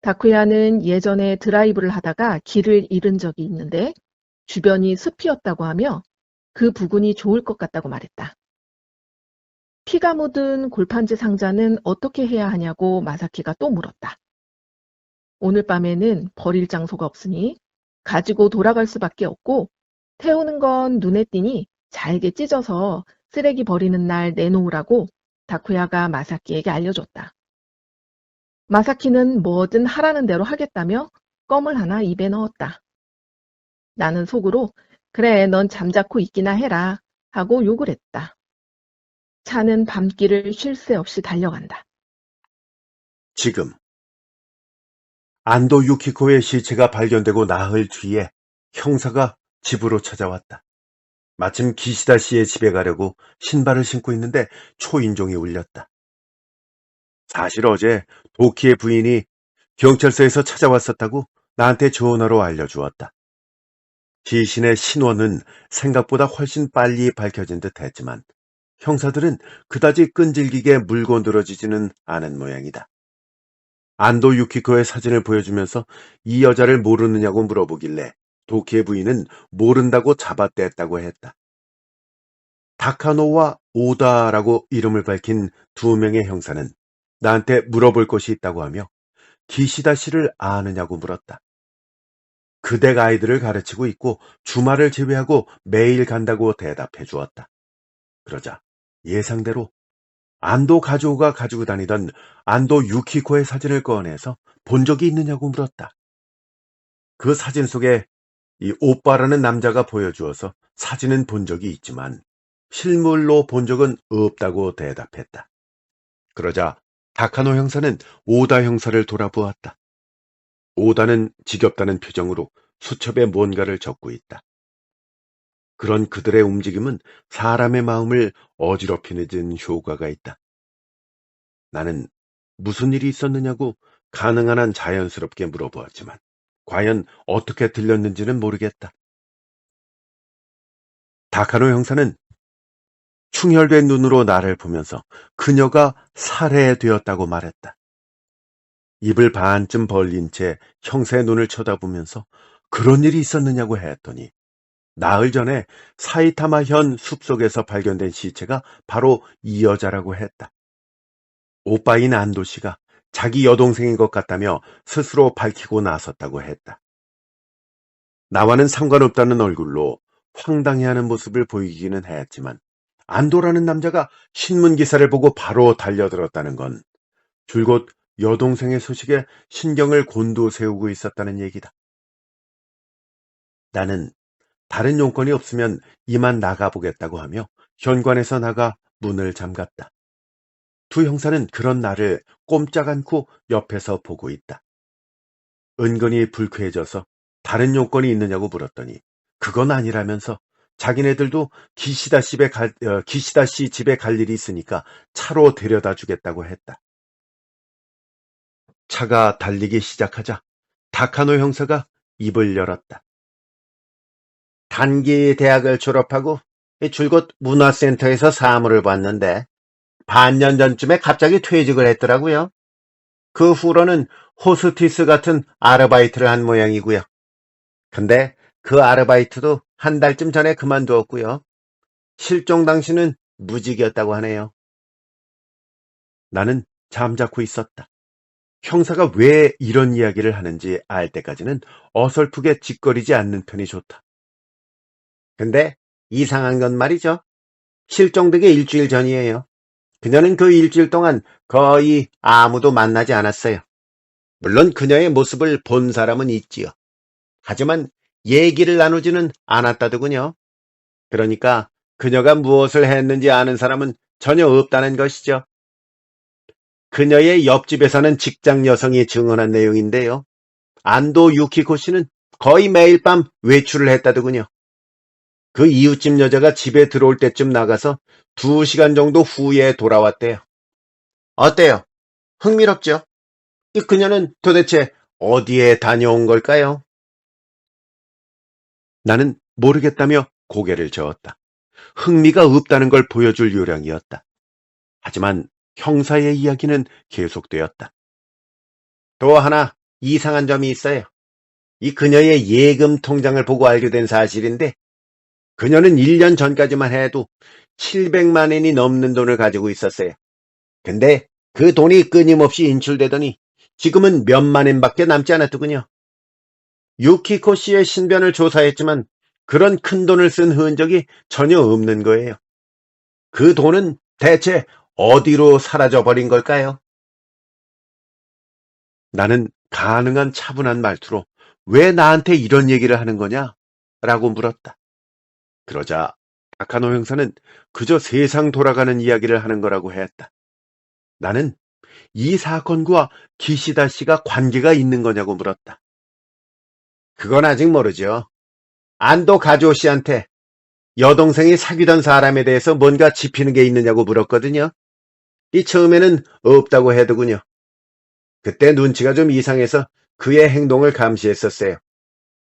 다쿠야는 예전에 드라이브를 하다가 길을 잃은 적이 있는데 주변이 숲이었다고 하며 그 부근이 좋을 것 같다고 말했다. 피가 묻은 골판지 상자는 어떻게 해야 하냐고 마사키가 또 물었다. 오늘 밤에는 버릴 장소가 없으니 가지고 돌아갈 수밖에 없고 태우는 건 눈에 띄니 잘게 찢어서 쓰레기 버리는 날 내놓으라고 다쿠야가 마사키에게 알려줬다. 마사키는 뭐든 하라는 대로 하겠다며 껌을 하나 입에 넣었다. 나는 속으로 그래 넌 잠자코 있기나 해라 하고 욕을 했다. 차는 밤길을 쉴 새 없이 달려간다. 지금 안도 유키코의 시체가 발견되고 나흘 뒤에 형사가 집으로 찾아왔다. 마침 기시다 씨의 집에 가려고 신발을 신고 있는데 초인종이 울렸다. 사실 어제 도키의 부인이 경찰서에서 찾아왔었다고 나한테 전화로 알려주었다. 시신의 신원은 생각보다 훨씬 빨리 밝혀진 듯 했지만 형사들은 그다지 끈질기게 물고 늘어지지는 않은 모양이다. 안도 유키코의 사진을 보여주면서 이 여자를 모르느냐고 물어보길래 도키의 부인은 모른다고 잡아댔다고 했다. 다카노와 오다라고 이름을 밝힌 두 명의 형사는 나한테 물어볼 것이 있다고 하며 기시다 씨를 아느냐고 물었다. 그댁 아이들을 가르치고 있고 주말을 제외하고 매일 간다고 대답해 주었다. 그러자 예상대로 안도 가조가 가지고 다니던 안도 유키코의 사진을 꺼내서 본 적이 있느냐고 물었다. 그 사진 속에 이 오빠라는 남자가 보여주어서 사진은 본 적이 있지만 실물로 본 적은 없다고 대답했다. 그러자 다카노 형사는 오다 형사를 돌아보았다. 오다는 지겹다는 표정으로 수첩에 뭔가를 적고 있다. 그런 그들의 움직임은 사람의 마음을 어지럽히는 효과가 있다. 나는 무슨 일이 있었느냐고 가능한 한 자연스럽게 물어보았지만 과연 어떻게 들렸는지는 모르겠다. 다카노 형사는 충혈된 눈으로 나를 보면서 그녀가 살해되었다고 말했다. 입을 반쯤 벌린 채 형사의 눈을 쳐다보면서 그런 일이 있었느냐고 했더니 나흘 전에 사이타마현 숲속에서 발견된 시체가 바로 이 여자라고 했다. 오빠인 안도 씨가 자기 여동생인 것 같다며 스스로 밝히고 나섰다고 했다. 나와는 상관없다는 얼굴로 황당해하는 모습을 보이기는 했지만 안도라는 남자가 신문 기사를 보고 바로 달려들었다는 건 줄곧 여동생의 소식에 신경을 곤두세우고 있었다는 얘기다. 나는 다른 용건이 없으면 이만 나가보겠다고 하며 현관에서 나가 문을 잠갔다. 두 형사는 그런 나를 꼼짝 않고 옆에서 보고 있다. 은근히 불쾌해져서 다른 용건이 있느냐고 물었더니 그건 아니라면서 자기네들도 기시다 씨 집에 갈 일이 있으니까 차로 데려다 주겠다고 했다. 차가 달리기 시작하자 다카노 형사가 입을 열었다. 단기 대학을 졸업하고 줄곧 문화센터에서 사무를 봤는데 반년 전쯤에 갑자기 퇴직을 했더라고요. 그 후로는 호스티스 같은 아르바이트를 한 모양이고요. 근데 그 아르바이트도 한 달쯤 전에 그만두었고요. 실종 당시는 무직이었다고 하네요. 나는 잠자코 있었다. 형사가 왜 이런 이야기를 하는지 알 때까지는 어설프게 짓거리지 않는 편이 좋다. 근데 이상한 건 말이죠. 실종되기 일주일 전이에요. 그녀는 그 일주일 동안 거의 아무도 만나지 않았어요. 물론 그녀의 모습을 본 사람은 있지요. 하지만 얘기를 나누지는 않았다더군요. 그러니까 그녀가 무엇을 했는지 아는 사람은 전혀 없다는 것이죠. 그녀의 옆집에 사는 직장 여성이 증언한 내용인데요. 안도 유키코 씨는 거의 매일 밤 외출을 했다더군요. 그 이웃집 여자가 집에 들어올 때쯤 나가서 2시간 정도 후에 돌아왔대요. 어때요? 흥미롭죠? 이 그녀는 도대체 어디에 다녀온 걸까요? 나는 모르겠다며 고개를 저었다. 흥미가 없다는 걸 보여줄 요량이었다. 하지만 형사의 이야기는 계속되었다. 또 하나 이상한 점이 있어요. 이 그녀의 예금 통장을 보고 알게 된 사실인데 그녀는 1년 전까지만 해도 700만 엔이 넘는 돈을 가지고 있었어요. 근데 그 돈이 끊임없이 인출되더니 지금은 몇만 엔밖에 남지 않았더군요. 유키코 씨의 신변을 조사했지만 그런 큰 돈을 쓴 흔적이 전혀 없는 거예요. 그 돈은 대체 어디로 사라져 버린 걸까요? 나는 가능한 차분한 말투로 왜 나한테 이런 얘기를 하는 거냐? 라고 물었다. 그러자 아카노 형사는 그저 세상 돌아가는 이야기를 하는 거라고 했다. 나는 이 사건과 기시다 씨가 관계가 있는 거냐고 물었다. 그건 아직 모르죠. 안도 가조 씨한테 여동생이 사귀던 사람에 대해서 뭔가 짚히는 게 있느냐고 물었거든요. 이 처음에는 없다고 해두군요. 그때 눈치가 좀 이상해서 그의 행동을 감시했었어요.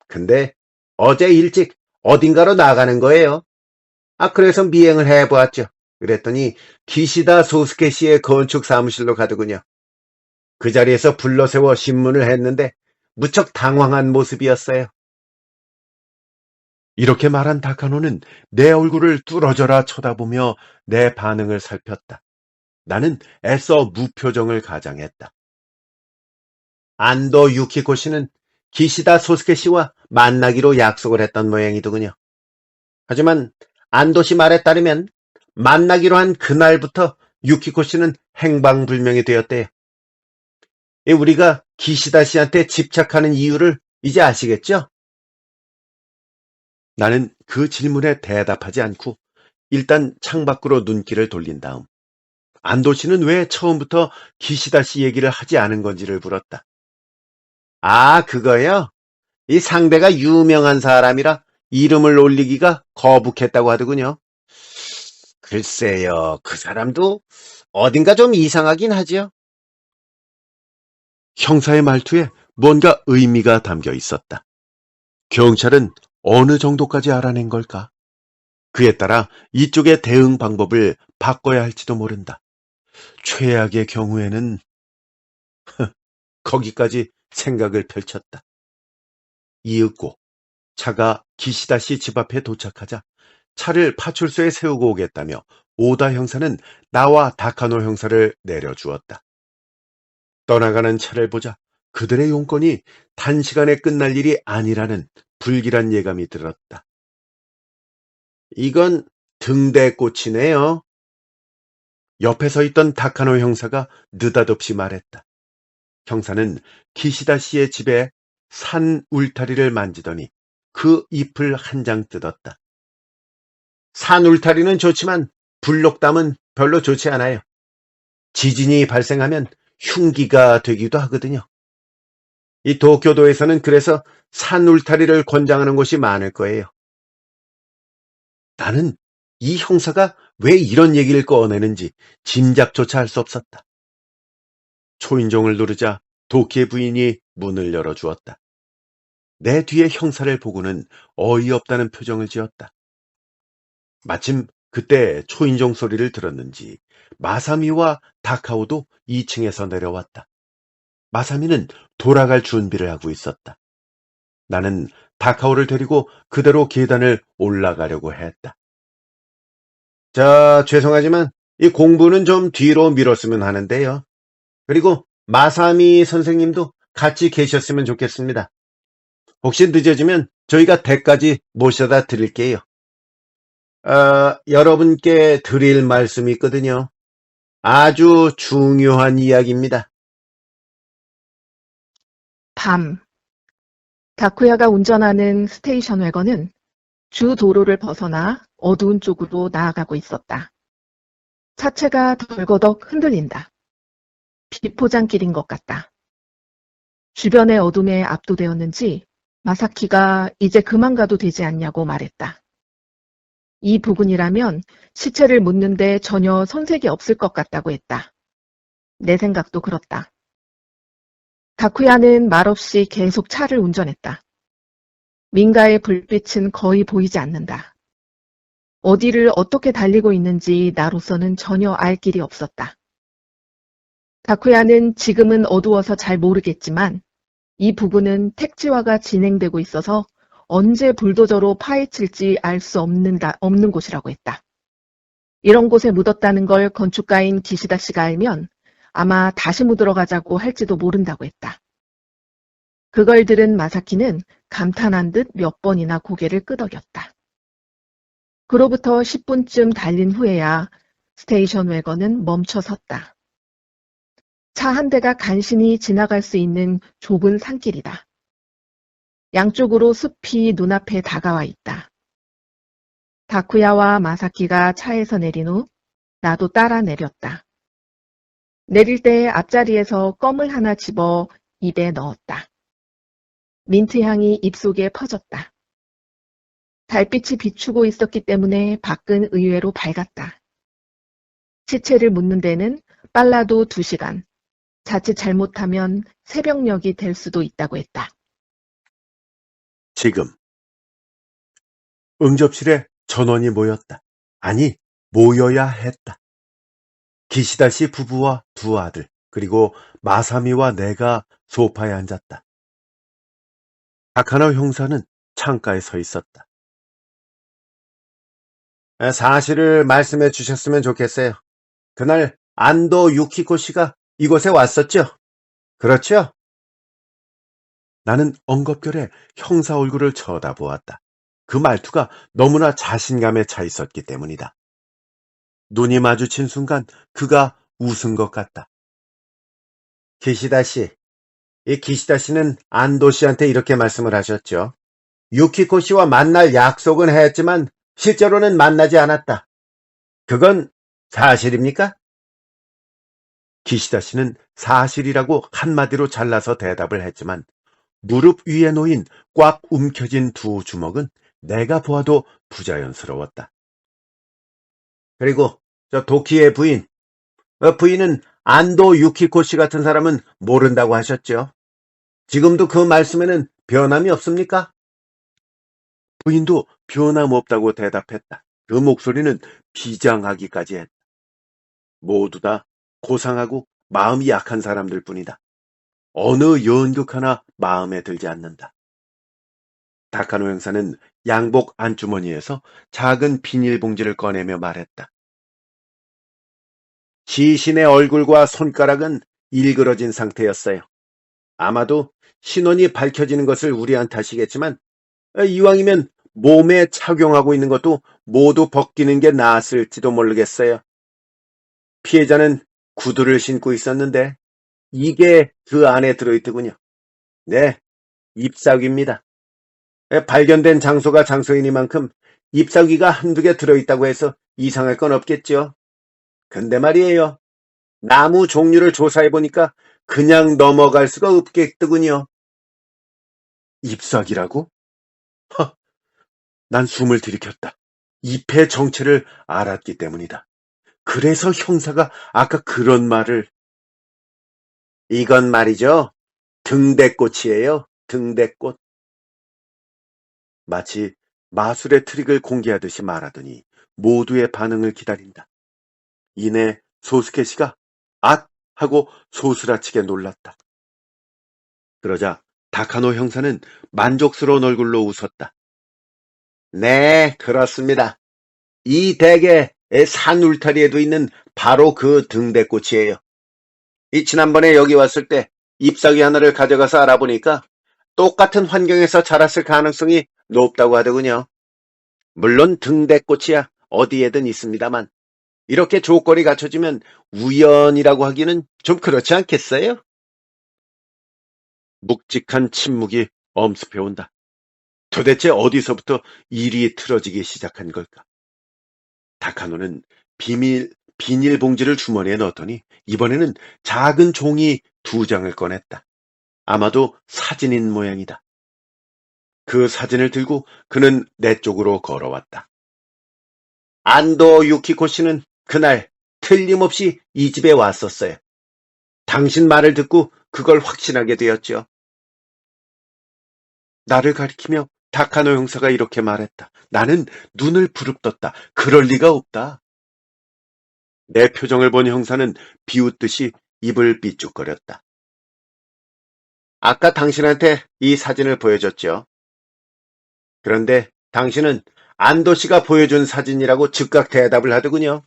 근데 어제 일찍 어딘가로 나가는 거예요. 그래서 미행을 해보았죠. 그랬더니 기시다 소스케 씨의 건축 사무실로 가더군요. 그 자리에서 불러세워 신문을 했는데 무척 당황한 모습이었어요. 이렇게 말한 다카노는 내 얼굴을 뚫어져라 쳐다보며 내 반응을 살폈다. 나는 애써 무표정을 가장했다. 안도 유키코 씨는 기시다 소스케 씨와 만나기로 약속을 했던 모양이더군요. 하지만 안도 씨 말에 따르면 만나기로 한 그날부터 유키코 씨는 행방불명이 되었대요. 우리가 기시다 씨한테 집착하는 이유를 이제 아시겠죠? 나는 그 질문에 대답하지 않고 일단 창밖으로 눈길을 돌린 다음 안도 씨는 왜 처음부터 기시다 씨 얘기를 하지 않은 건지를 물었다. 그거요? 이 상대가 유명한 사람이라 이름을 올리기가 거북했다고 하더군요. 글쎄요, 그 사람도 어딘가 좀 이상하긴 하지요. 형사의 말투에 뭔가 의미가 담겨 있었다. 경찰은 어느 정도까지 알아낸 걸까? 그에 따라 이쪽의 대응 방법을 바꿔야 할지도 모른다. 최악의 경우에는 거기까지 생각을 펼쳤다. 이윽고 차가 기시다 씨 집 앞에 도착하자 차를 파출소에 세우고 오겠다며 오다 형사는 나와 다카노 형사를 내려주었다. 떠나가는 차를 보자 그들의 용건이 단시간에 끝날 일이 아니라는 불길한 예감이 들었다. 이건 등대꽃이네요. 옆에 서 있던 다카노 형사가 느닷없이 말했다. 형사는 기시다 씨의 집에 산 울타리를 만지더니 그 잎을 한 장 뜯었다. 산 울타리는 좋지만 블록담은 별로 좋지 않아요. 지진이 발생하면 흉기가 되기도 하거든요. 이 도쿄도에서는 그래서 산 울타리를 권장하는 곳이 많을 거예요. 나는 이 형사가 왜 이런 얘기를 꺼내는지 짐작조차 할 수 없었다. 초인종을 누르자 도키의 부인이 문을 열어주었다. 내 뒤에 형사를 보고는 어이없다는 표정을 지었다. 마침 그때 초인종 소리를 들었는지 마사미와 다카오도 2층에서 내려왔다. 마사미는 돌아갈 준비를 하고 있었다. 나는 다카오를 데리고 그대로 계단을 올라가려고 했다. 죄송하지만 이 공부는 좀 뒤로 미뤘으면 하는데요. 그리고 마사미 선생님도 같이 계셨으면 좋겠습니다. 혹시 늦어지면 저희가 댁까지 모셔다 드릴게요. 여러분께 드릴 말씀이 있거든요. 아주 중요한 이야기입니다. 밤. 다쿠야가 운전하는 스테이션 외건은 주 도로를 벗어나 어두운 쪽으로 나아가고 있었다. 차체가 덜거덕 흔들린다. 비포장길인 것 같다. 주변의 어둠에 압도되었는지 마사키가 이제 그만 가도 되지 않냐고 말했다. 이 부근이라면 시체를 묻는데 전혀 손색이 없을 것 같다고 했다. 내 생각도 그렇다. 다쿠야는 말없이 계속 차를 운전했다. 민가의 불빛은 거의 보이지 않는다. 어디를 어떻게 달리고 있는지 나로서는 전혀 알 길이 없었다. 다쿠야는 지금은 어두워서 잘 모르겠지만 이 부근은 택지화가 진행되고 있어서 언제 불도저로 파헤칠지 알 수 없는 곳이라고 했다. 이런 곳에 묻었다는 걸 건축가인 기시다 씨가 알면 아마 다시 묻으러 가자고 할지도 모른다고 했다. 그걸 들은 마사키는 감탄한 듯 몇 번이나 고개를 끄덕였다. 그로부터 10분쯤 달린 후에야 스테이션 외건은 멈춰 섰다. 차 한 대가 간신히 지나갈 수 있는 좁은 산길이다. 양쪽으로 숲이 눈앞에 다가와 있다. 다쿠야와 마사키가 차에서 내린 후 나도 따라 내렸다. 내릴 때 앞자리에서 껌을 하나 집어 입에 넣었다. 민트 향이 입속에 퍼졌다. 달빛이 비추고 있었기 때문에 밖은 의외로 밝았다. 시체를 묻는 데는 빨라도 2시간, 자칫 잘못하면 새벽녘이 될 수도 있다고 했다. 지금 응접실에 전원이 모였다. 아니, 모여야 했다. 기시다 씨 부부와 2 아들, 그리고 마사미와 내가 소파에 앉았다. 다카노 형사는 창가에 서 있었다. 사실을 말씀해 주셨으면 좋겠어요. 그날 안도 유키코 씨가 이곳에 왔었죠? 그렇죠? 나는 엉겁결에 형사 얼굴을 쳐다보았다. 그 말투가 너무나 자신감에 차 있었기 때문이다. 눈이 마주친 순간 그가 웃은 것 같다. 기시다 씨, 이 기시다 씨는 안도 씨한테 이렇게 말씀을 하셨죠. 유키코 씨와 만날 약속은 했지만 실제로는 만나지 않았다. 그건 사실입니까? 기시다 씨는 사실이라고 한마디로 잘라서 대답을 했지만 무릎 위에 놓인 꽉 움켜진 2 주먹은 내가 보아도 부자연스러웠다. 그리고 저 도키의 부인, 부인은 안도 유키코 씨 같은 사람은 모른다고 하셨죠. 지금도 그 말씀에는 변함이 없습니까? 부인도 변함없다고 대답했다. 그 목소리는 비장하기까지 했다. 모두 다 고상하고 마음이 약한 사람들 뿐이다. 어느 연극 하나 마음에 들지 않는다. 다카노 형사는 양복 안주머니에서 작은 비닐봉지를 꺼내며 말했다. 시신의 얼굴과 손가락은 일그러진 상태였어요. 아마도 신원이 밝혀지는 것을 우려한 탓이겠지만 이왕이면 몸에 착용하고 있는 것도 모두 벗기는 게 나았을지도 모르겠어요. 피해자는 구두를 신고 있었는데 이게 그 안에 들어있더군요. 네, 잎사귀입니다. 발견된 장소가 장소이니만큼 잎사귀가 1~2개 들어있다고 해서 이상할 건 없겠죠. 근데 말이에요. 나무 종류를 조사해보니까 그냥 넘어갈 수가 없겠더군요. 잎사귀라고? 난 숨을 들이켰다. 잎의 정체를 알았기 때문이다. 그래서 형사가 아까 그런 말을. 이건 말이죠. 등대꽃이에요. 등대꽃. 마치 마술의 트릭을 공개하듯이 말하더니 모두의 반응을 기다린다. 이내 소스케 씨가 앗! 하고 소스라치게 놀랐다. 그러자 다카노 형사는 만족스러운 얼굴로 웃었다. 네, 그렇습니다. 이 댁의 산 울타리에도 있는 바로 그 등대꽃이에요. 지난번에 여기 왔을 때 잎사귀 하나를 가져가서 알아보니까 똑같은 환경에서 자랐을 가능성이 높다고 하더군요. 물론 등대꽃이야 어디에든 있습니다만 이렇게 조건이 갖춰지면 우연이라고 하기는 좀 그렇지 않겠어요? 묵직한 침묵이 엄습해온다. 도대체 어디서부터 일이 틀어지기 시작한 걸까? 다카노는 비닐봉지를 주머니에 넣었더니 이번에는 작은 종이 2장을 꺼냈다. 아마도 사진인 모양이다. 그 사진을 들고 그는 내 쪽으로 걸어왔다. 안도 유키코 씨는 그날 틀림없이 이 집에 왔었어요. 당신 말을 듣고 그걸 확신하게 되었죠. 나를 가리키며 다카노 형사가 이렇게 말했다. 나는 눈을 부릅떴다. 그럴 리가 없다. 내 표정을 본 형사는 비웃듯이 입을 삐죽거렸다. 아까 당신한테 이 사진을 보여줬죠. 그런데 당신은 안도 씨가 보여준 사진이라고 즉각 대답을 하더군요.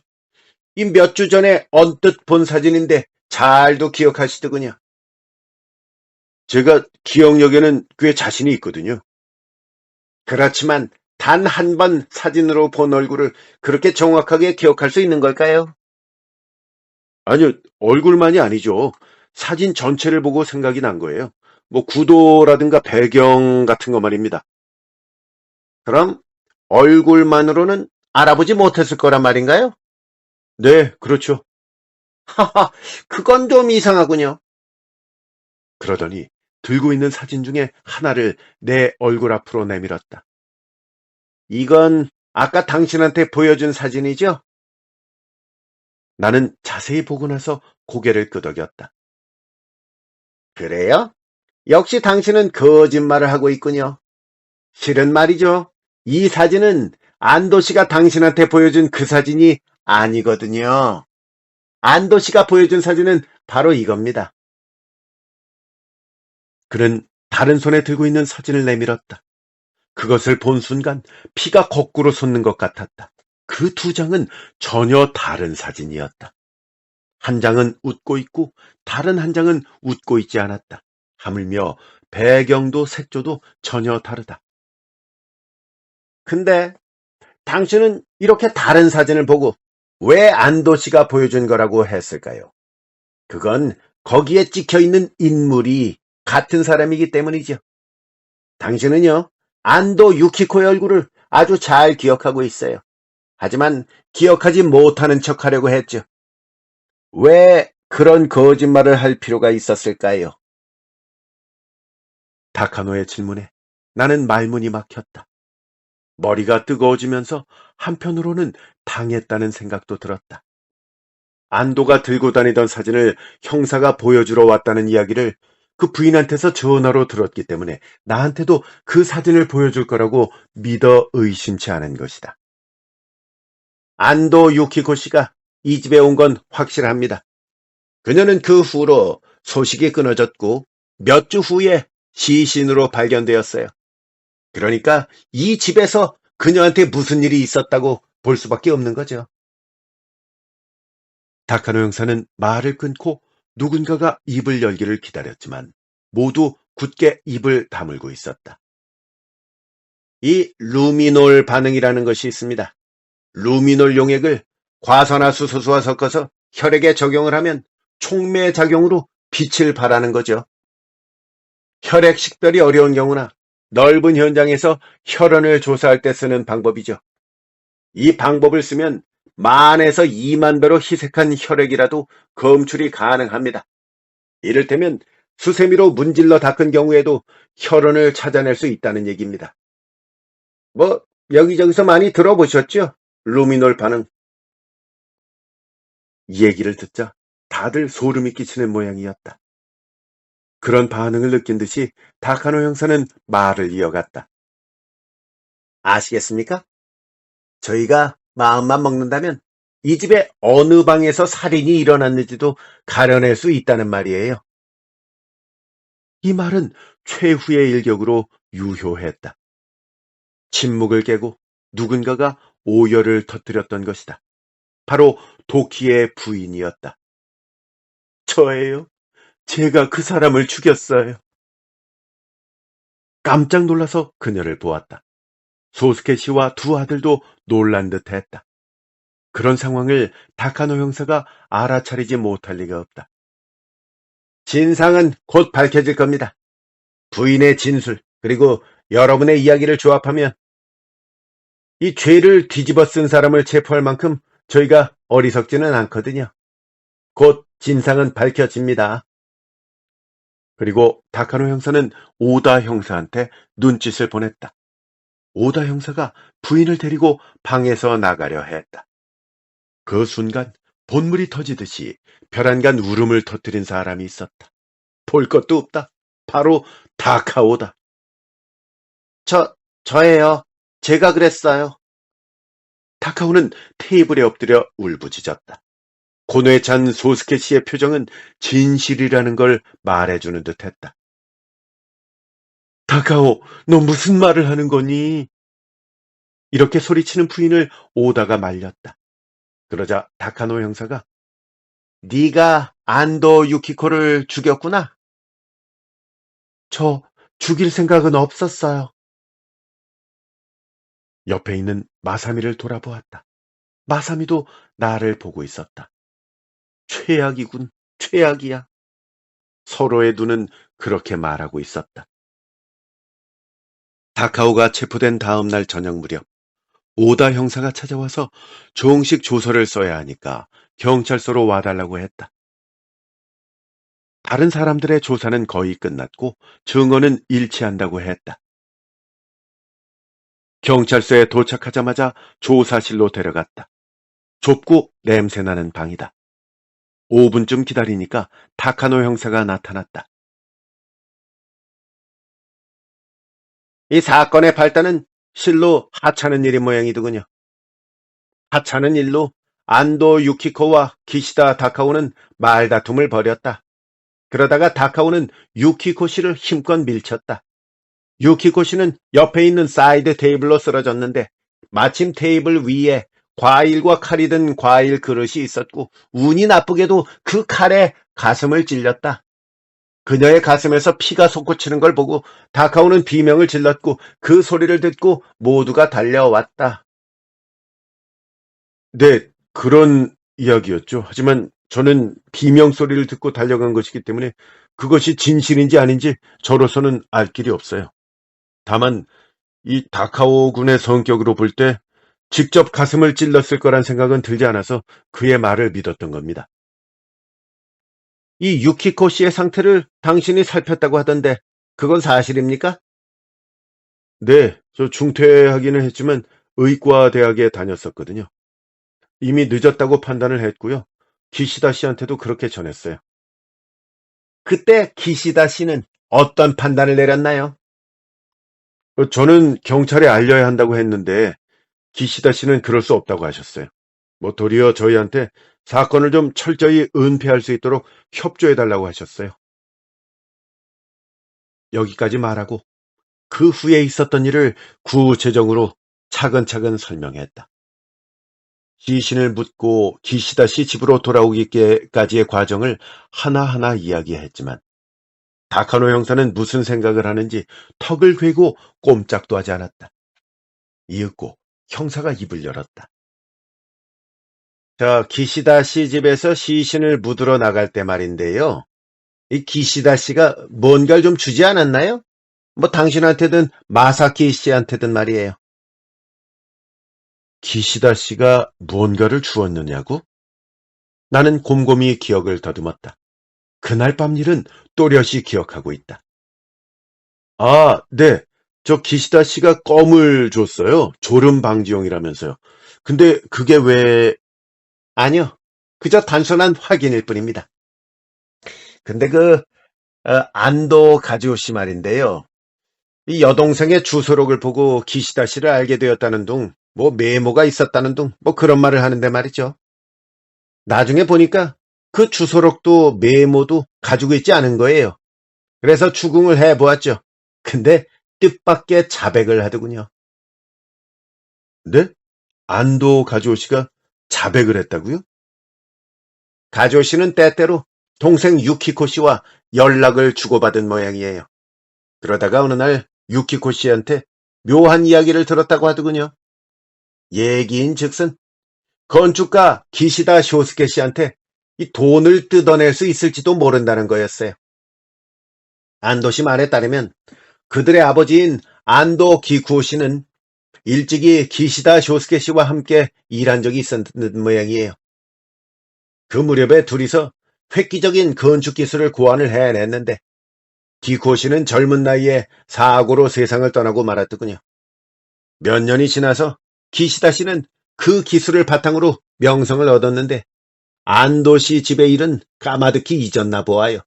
이 몇 주 전에 언뜻 본 사진인데 잘도 기억하시더군요. 제가 기억력에는 꽤 자신이 있거든요. 그렇지만 단 한 번 사진으로 본 얼굴을 그렇게 정확하게 기억할 수 있는 걸까요? 아니요, 얼굴만이 아니죠. 사진 전체를 보고 생각이 난 거예요. 뭐 구도라든가 배경 같은 거 말입니다. 그럼 얼굴만으로는 알아보지 못했을 거란 말인가요? 네, 그렇죠. 하하, 그건 좀 이상하군요. 그러더니 들고 있는 사진 중에 하나를 내 얼굴 앞으로 내밀었다. 이건 아까 당신한테 보여준 사진이죠? 나는 자세히 보고 나서 고개를 끄덕였다. 그래요? 역시 당신은 거짓말을 하고 있군요. 실은 말이죠. 이 사진은 안도 씨가 당신한테 보여준 그 사진이 아니거든요. 안도 씨가 보여준 사진은 바로 이겁니다. 그는 다른 손에 들고 있는 사진을 내밀었다. 그것을 본 순간 피가 거꾸로 솟는 것 같았다. 그 두 장은 전혀 다른 사진이었다. 한 장은 웃고 있고 다른 한 장은 웃고 있지 않았다. 하물며 배경도 색조도 전혀 다르다. 근데 당신은 이렇게 다른 사진을 보고 왜 안도 씨가 보여준 거라고 했을까요? 그건 거기에 찍혀 있는 인물이 같은 사람이기 때문이죠. 당신은요, 안도 유키코의 얼굴을 아주 잘 기억하고 있어요. 하지만 기억하지 못하는 척 하려고 했죠. 왜 그런 거짓말을 할 필요가 있었을까요? 다카노의 질문에 나는 말문이 막혔다. 머리가 뜨거워지면서 한편으로는 당했다는 생각도 들었다. 안도가 들고 다니던 사진을 형사가 보여주러 왔다는 이야기를 그 부인한테서 전화로 들었기 때문에 나한테도 그 사진을 보여줄 거라고 믿어 의심치 않은 것이다. 안도 유키코 씨가 이 집에 온 건 확실합니다. 그녀는 그 후로 소식이 끊어졌고 몇 주 후에 시신으로 발견되었어요. 그러니까 이 집에서 그녀한테 무슨 일이 있었다고 볼 수밖에 없는 거죠. 다카노 형사는 말을 끊고 누군가가 입을 열기를 기다렸지만 모두 굳게 입을 다물고 있었다. 이 루미놀 반응이라는 것이 있습니다. 루미놀 용액을 과산화수소수와 섞어서 혈액에 적용을 하면 촉매 작용으로 빛을 발하는 거죠. 혈액 식별이 어려운 경우나 넓은 현장에서 혈흔을 조사할 때 쓰는 방법이죠. 이 방법을 쓰면 10,000에서 20,000 배로 희색한 혈액이라도 검출이 가능합니다. 이를테면 수세미로 문질러 닦은 경우에도 혈흔을 찾아낼 수 있다는 얘기입니다. 뭐 여기저기서 많이 들어보셨죠? 루미놀 반응. 이 얘기를 듣자 다들 소름이 끼치는 모양이었다. 그런 반응을 느낀 듯이 다카노 형사는 말을 이어갔다. 아시겠습니까? 저희가 마음만 먹는다면 이 집에 어느 방에서 살인이 일어났는지도 가려낼 수 있다는 말이에요. 이 말은 최후의 일격으로 유효했다. 침묵을 깨고 누군가가 오열을 터뜨렸던 것이다. 바로 도키의 부인이었다. 저예요. 제가 그 사람을 죽였어요. 깜짝 놀라서 그녀를 보았다. 소스케 씨와 두 아들도 놀란 듯 했다. 그런 상황을 다카노 형사가 알아차리지 못할 리가 없다. 진상은 곧 밝혀질 겁니다. 부인의 진술, 그리고 여러분의 이야기를 조합하면 이 죄를 뒤집어 쓴 사람을 체포할 만큼 저희가 어리석지는 않거든요. 곧 진상은 밝혀집니다. 그리고 다카노 형사는 오다 형사한테 눈짓을 보냈다. 오다 형사가 부인을 데리고 방에서 나가려 했다. 그 순간 본물이 터지듯이 벼랑간 울음을 터뜨린 사람이 있었다. 볼 것도 없다. 바로 다카오다. 저예요. 제가 그랬어요. 다카오는 테이블에 엎드려 울부짖었다. 고뇌에 찬 소스케 씨의 표정은 진실이라는 걸 말해주는 듯했다. 다카오, 너 무슨 말을 하는 거니? 이렇게 소리치는 부인을 오다가 말렸다. 그러자 다카노 형사가 네가 안도 유키코를 죽였구나? 저 죽일 생각은 없었어요. 옆에 있는 마사미를 돌아보았다. 마사미도 나를 보고 있었다. 최악이군, 최악이야. 서로의 눈은 그렇게 말하고 있었다. 다카오가 체포된 다음 날 저녁 무렵 오다 형사가 찾아와서 정식 조서를 써야 하니까 경찰서로 와달라고 했다. 다른 사람들의 조사는 거의 끝났고 증언은 일치한다고 했다. 경찰서에 도착하자마자 조사실로 데려갔다. 좁고 냄새나는 방이다. 5분쯤 기다리니까 타카노 형사가 나타났다. 이 사건의 발단은 실로 하찮은 일인 모양이더군요. 하찮은 일로 안도 유키코와 기시다 다카오는 말다툼을 벌였다. 그러다가 다카오는 유키코 씨를 힘껏 밀쳤다. 유키코 씨는 옆에 있는 사이드 테이블로 쓰러졌는데 마침 테이블 위에 과일과 칼이 든 과일 그릇이 있었고 운이 나쁘게도 그 칼에 가슴을 찔렸다. 그녀의 가슴에서 피가 솟구치는 걸 보고 다카오는 비명을 질렀고 그 소리를 듣고 모두가 달려왔다. 네, 그런 이야기였죠. 하지만 저는 비명 소리를 듣고 달려간 것이기 때문에 그것이 진실인지 아닌지 저로서는 알 길이 없어요. 다만 이 다카오 군의 성격으로 볼 때 직접 가슴을 찔렀을 거란 생각은 들지 않아서 그의 말을 믿었던 겁니다. 이 유키코 씨의 상태를 당신이 살폈다고 하던데 그건 사실입니까? 네, 저 중퇴하기는 했지만 의과 대학에 다녔었거든요. 이미 늦었다고 판단을 했고요. 기시다 씨한테도 그렇게 전했어요. 그때 기시다 씨는 어떤 판단을 내렸나요? 저는 경찰에 알려야 한다고 했는데 기시다 씨는 그럴 수 없다고 하셨어요. 도리어 저희한테 사건을 좀 철저히 은폐할 수 있도록 협조해달라고 하셨어요. 여기까지 말하고 그 후에 있었던 일을 구체적으로 차근차근 설명했다. 시신을 묻고 기시다 씨 집으로 돌아오기까지의 과정을 하나하나 이야기했지만 다카노 형사는 무슨 생각을 하는지 턱을 괴고 꼼짝도 하지 않았다. 이윽고 형사가 입을 열었다. 저 기시다 씨 집에서 시신을 묻으러 나갈 때 말인데요. 이 기시다 씨가 뭔가를 좀 주지 않았나요? 당신한테든 마사키 씨한테든 말이에요. 기시다 씨가 무언가를 주었느냐고? 나는 곰곰이 기억을 더듬었다. 그날 밤 일은 또렷이 기억하고 있다. 아, 네. 저 기시다 씨가 껌을 줬어요. 졸음 방지용이라면서요. 근데 그게 왜... 아니요. 그저 단순한 확인일 뿐입니다. 근데 안도 가지오 씨 말인데요. 이 여동생의 주소록을 보고 기시다 씨를 알게 되었다는 둥, 메모가 있었다는 둥, 그런 말을 하는데 말이죠. 나중에 보니까 그 주소록도 메모도 가지고 있지 않은 거예요. 그래서 추궁을 해보았죠. 근데 뜻밖의 자백을 하더군요. 네? 안도 가지오 씨가 자백을 했다고요? 가지오 씨는 때때로 동생 유키코 씨와 연락을 주고받은 모양이에요. 그러다가 어느 날 유키코 씨한테 묘한 이야기를 들었다고 하더군요. 얘기인즉슨 건축가 기시다 쇼스케 씨한테 이 돈을 뜯어낼 수 있을지도 모른다는 거였어요. 안도 씨 말에 따르면 그들의 아버지인 안도 기쿠오 씨는 일찍이 기시다 쇼스케 씨와 함께 일한 적이 있었는 모양이에요. 그 무렵에 둘이서 획기적인 건축 기술을 고안을 해냈는데 기쿠오 씨는 젊은 나이에 사고로 세상을 떠나고 말았더군요. 몇 년이 지나서 기시다 씨는 그 기술을 바탕으로 명성을 얻었는데 안도 씨 집의 일은 까마득히 잊었나 보아요.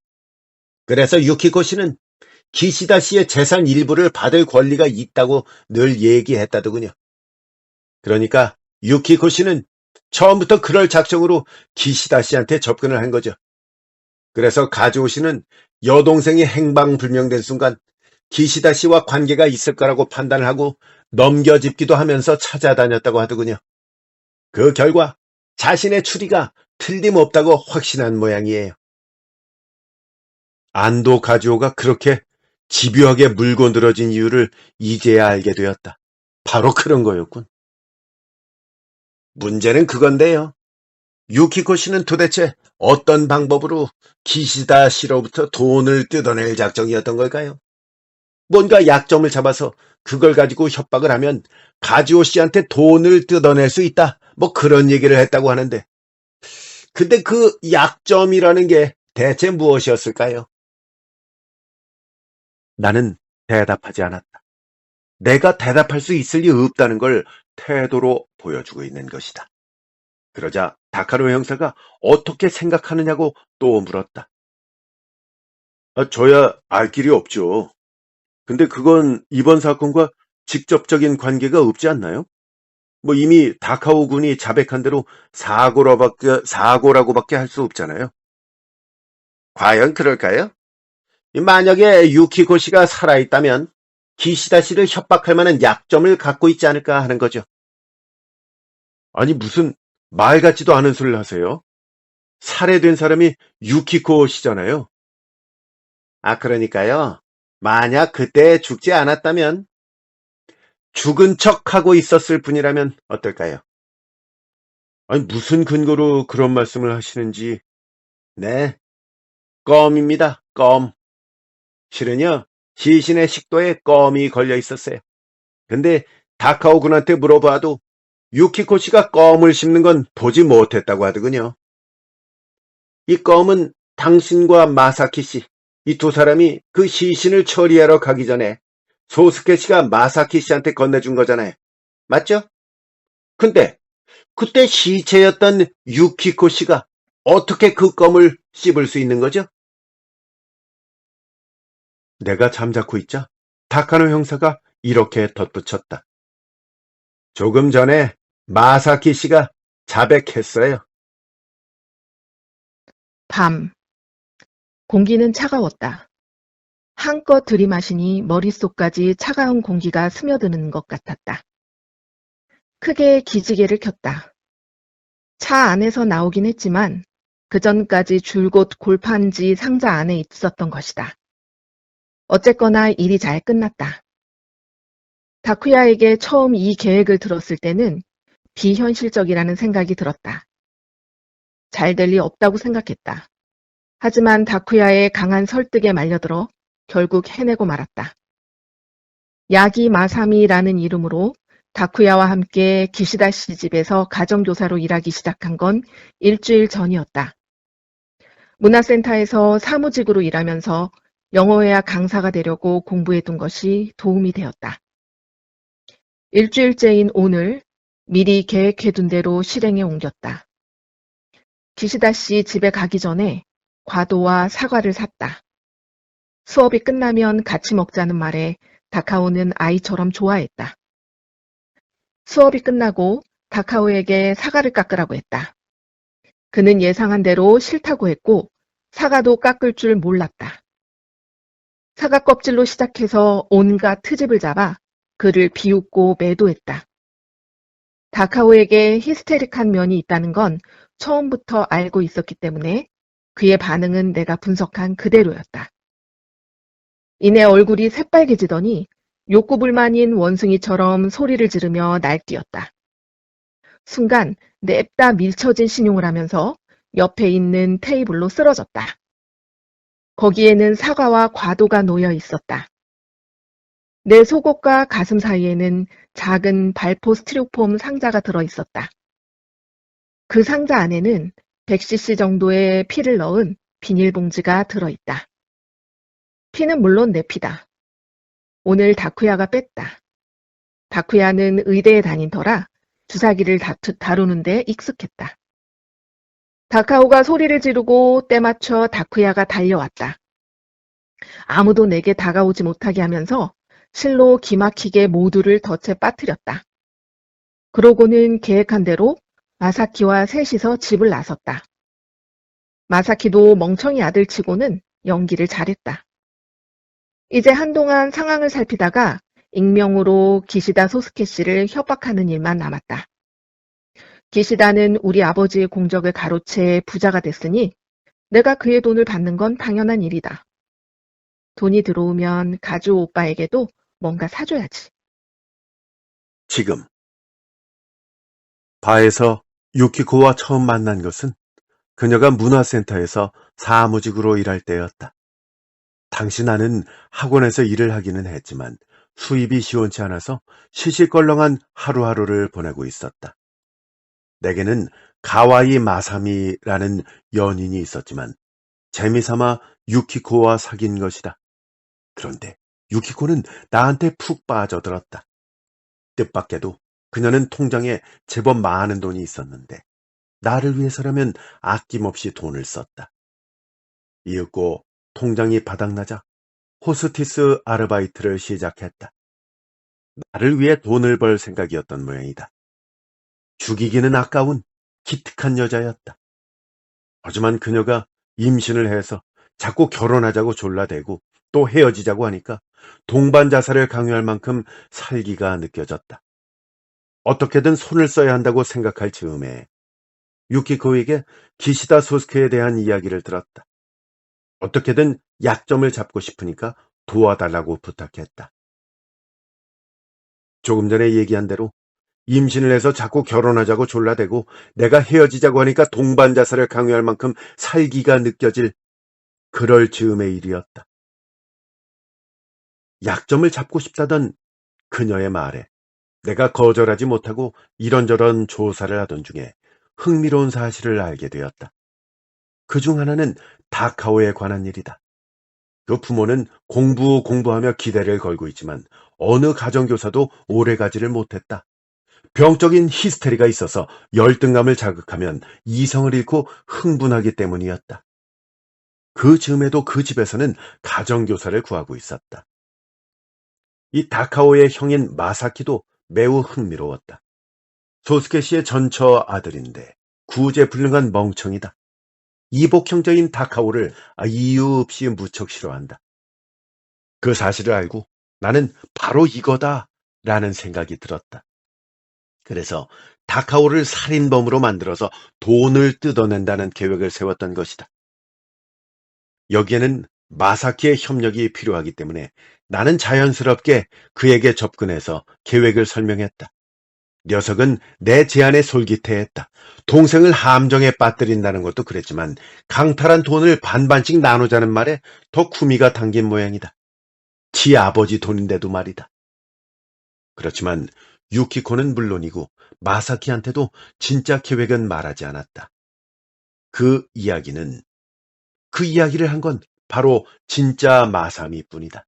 그래서 유키코 씨는 기시다 씨의 재산 일부를 받을 권리가 있다고 늘 얘기했다더군요. 그러니까 유키코 씨는 처음부터 그럴 작정으로 기시다 씨한테 접근을 한 거죠. 그래서 가즈오 씨는 여동생이 행방불명된 순간 기시다 씨와 관계가 있을 거라고 판단을 하고 넘겨짚기도 하면서 찾아다녔다고 하더군요. 그 결과 자신의 추리가 틀림없다고 확신한 모양이에요. 안도 가즈오가 그렇게 집요하게 물고 늘어진 이유를 이제야 알게 되었다. 바로 그런 거였군. 문제는 그건데요. 유키코 씨는 도대체 어떤 방법으로 기시다 씨로부터 돈을 뜯어낼 작정이었던 걸까요? 뭔가 약점을 잡아서 그걸 가지고 협박을 하면 가지오 씨한테 돈을 뜯어낼 수 있다. 그런 얘기를 했다고 하는데. 근데 그 약점이라는 게 대체 무엇이었을까요? 나는 대답하지 않았다. 내가 대답할 수 있을 리 없다는 걸 태도로 보여주고 있는 것이다. 그러자 다카노 형사가 어떻게 생각하느냐고 또 물었다. 저야 알 길이 없죠. 근데 그건 이번 사건과 직접적인 관계가 없지 않나요? 뭐 이미 다카오 군이 자백한 대로 사고라고밖에 할 수 없잖아요. 과연 그럴까요? 만약에 유키코 씨가 살아있다면 기시다 씨를 협박할 만한 약점을 갖고 있지 않을까 하는 거죠. 아니 무슨 말 같지도 않은 소리를 하세요? 살해된 사람이 유키코 씨잖아요. 그러니까요. 만약 그때 죽지 않았다면 죽은 척하고 있었을 뿐이라면 어떨까요? 아니 무슨 근거로 그런 말씀을 하시는지. 네, 껌입니다. 껌. 실은요, 시신의 식도에 껌이 걸려 있었어요. 근데 다카오 군한테 물어봐도 유키코 씨가 껌을 씹는 건 보지 못했다고 하더군요. 이 껌은 당신과 마사키 씨, 이 두 사람이 그 시신을 처리하러 가기 전에 소스케 씨가 마사키 씨한테 건네준 거잖아요. 맞죠? 근데 그때 시체였던 유키코 씨가 어떻게 그 껌을 씹을 수 있는 거죠? 내가 잠자코 있자 다카노 형사가 이렇게 덧붙였다. 조금 전에 마사키 씨가 자백했어요. 밤. 공기는 차가웠다. 한껏 들이마시니 머릿속까지 차가운 공기가 스며드는 것 같았다. 크게 기지개를 켰다. 차 안에서 나오긴 했지만 그 전까지 줄곧 골판지 상자 안에 있었던 것이다. 어쨌거나 일이 잘 끝났다. 다쿠야에게 처음 이 계획을 들었을 때는 비현실적이라는 생각이 들었다. 잘 될 리 없다고 생각했다. 하지만 다쿠야의 강한 설득에 말려들어 결국 해내고 말았다. 야기 마사미라는 이름으로 다쿠야와 함께 기시다 씨 집에서 가정교사로 일하기 시작한 건 일주일 전이었다. 문화센터에서 사무직으로 일하면서 영어회화 강사가 되려고 공부해둔 것이 도움이 되었다. 일주일째인 오늘 미리 계획해둔 대로 실행에 옮겼다. 기시다 씨 집에 가기 전에 과도와 사과를 샀다. 수업이 끝나면 같이 먹자는 말에 다카오는 아이처럼 좋아했다. 수업이 끝나고 다카오에게 사과를 깎으라고 했다. 그는 예상한 대로 싫다고 했고 사과도 깎을 줄 몰랐다. 사과 껍질로 시작해서 온갖 트집을 잡아 그를 비웃고 매도했다. 다카오에게 히스테릭한 면이 있다는 건 처음부터 알고 있었기 때문에 그의 반응은 내가 분석한 그대로였다. 이내 얼굴이 새빨개지더니 욕구불만인 원숭이처럼 소리를 지르며 날뛰었다. 순간 냅다 밀쳐진 신용을 하면서 옆에 있는 테이블로 쓰러졌다. 거기에는 사과와 과도가 놓여 있었다. 내 속옷과 가슴 사이에는 작은 발포 스티로폼 상자가 들어 있었다. 그 상자 안에는 100cc 정도의 피를 넣은 비닐봉지가 들어있다. 피는 물론 내 피다. 오늘 다쿠야가 뺐다. 다쿠야는 의대에 다닌 터라 주사기를 다루는데 익숙했다. 다카오가 소리를 지르고 때맞춰 다쿠야가 달려왔다. 아무도 내게 다가오지 못하게 하면서 실로 기막히게 모두를 덫에 빠뜨렸다. 그러고는 계획한 대로 마사키와 셋이서 집을 나섰다. 마사키도 멍청이 아들치고는 연기를 잘했다. 이제 한동안 상황을 살피다가 익명으로 기시다 소스케 씨를 협박하는 일만 남았다. 기시다는 우리 아버지의 공적을 가로채 부자가 됐으니 내가 그의 돈을 받는 건 당연한 일이다. 돈이 들어오면 가주 오빠에게도 뭔가 사줘야지. 지금 바에서 유키코와 처음 만난 것은 그녀가 문화센터에서 사무직으로 일할 때였다. 당시 나는 학원에서 일을 하기는 했지만 수입이 시원치 않아서 시시껄렁한 하루하루를 보내고 있었다. 내게는 가와이 마사미라는 연인이 있었지만 재미삼아 유키코와 사귄 것이다. 그런데 유키코는 나한테 푹 빠져들었다. 뜻밖에도 그녀는 통장에 제법 많은 돈이 있었는데 나를 위해서라면 아낌없이 돈을 썼다. 이윽고 통장이 바닥나자 호스티스 아르바이트를 시작했다. 나를 위해 돈을 벌 생각이었던 모양이다. 죽이기는 아까운 기특한 여자였다. 하지만 그녀가 임신을 해서 자꾸 결혼하자고 졸라대고 또 헤어지자고 하니까 동반 자살을 강요할 만큼 살기가 느껴졌다. 어떻게든 손을 써야 한다고 생각할 즈음에 유키코에게 기시다 소스케에 대한 이야기를 들었다. 어떻게든 약점을 잡고 싶으니까 도와달라고 부탁했다. 조금 전에 얘기한 대로 임신을 해서 자꾸 결혼하자고 졸라대고 내가 헤어지자고 하니까 동반 자살을 강요할 만큼 살기가 느껴질 그럴 즈음의 일이었다. 약점을 잡고 싶다던 그녀의 말에 내가 거절하지 못하고 이런저런 조사를 하던 중에 흥미로운 사실을 알게 되었다. 그중 하나는 다카오에 관한 일이다. 그 부모는 공부하며 기대를 걸고 있지만 어느 가정교사도 오래가지를 못했다. 병적인 히스테리가 있어서 열등감을 자극하면 이성을 잃고 흥분하기 때문이었다. 그 즈음에도 그 집에서는 가정교사를 구하고 있었다. 이 다카오의 형인 마사키도 매우 흥미로웠다. 소스케 씨의 전처 아들인데 구제불능한 멍청이다. 이복 형제인 다카오를 이유 없이 무척 싫어한다. 그 사실을 알고 나는 바로 이거다 라는 생각이 들었다. 그래서 다카오를 살인범으로 만들어서 돈을 뜯어낸다는 계획을 세웠던 것이다. 여기에는 마사키의 협력이 필요하기 때문에 나는 자연스럽게 그에게 접근해서 계획을 설명했다. 녀석은 내 제안에 솔깃해했다. 동생을 함정에 빠뜨린다는 것도 그랬지만 강탈한 돈을 반반씩 나누자는 말에 더 구미가 당긴 모양이다. 지 아버지 돈인데도 말이다. 그렇지만 유키코는 물론이고 마사키한테도 진짜 계획은 말하지 않았다. 그 이야기를 한 건 바로 진짜 마사미뿐이다.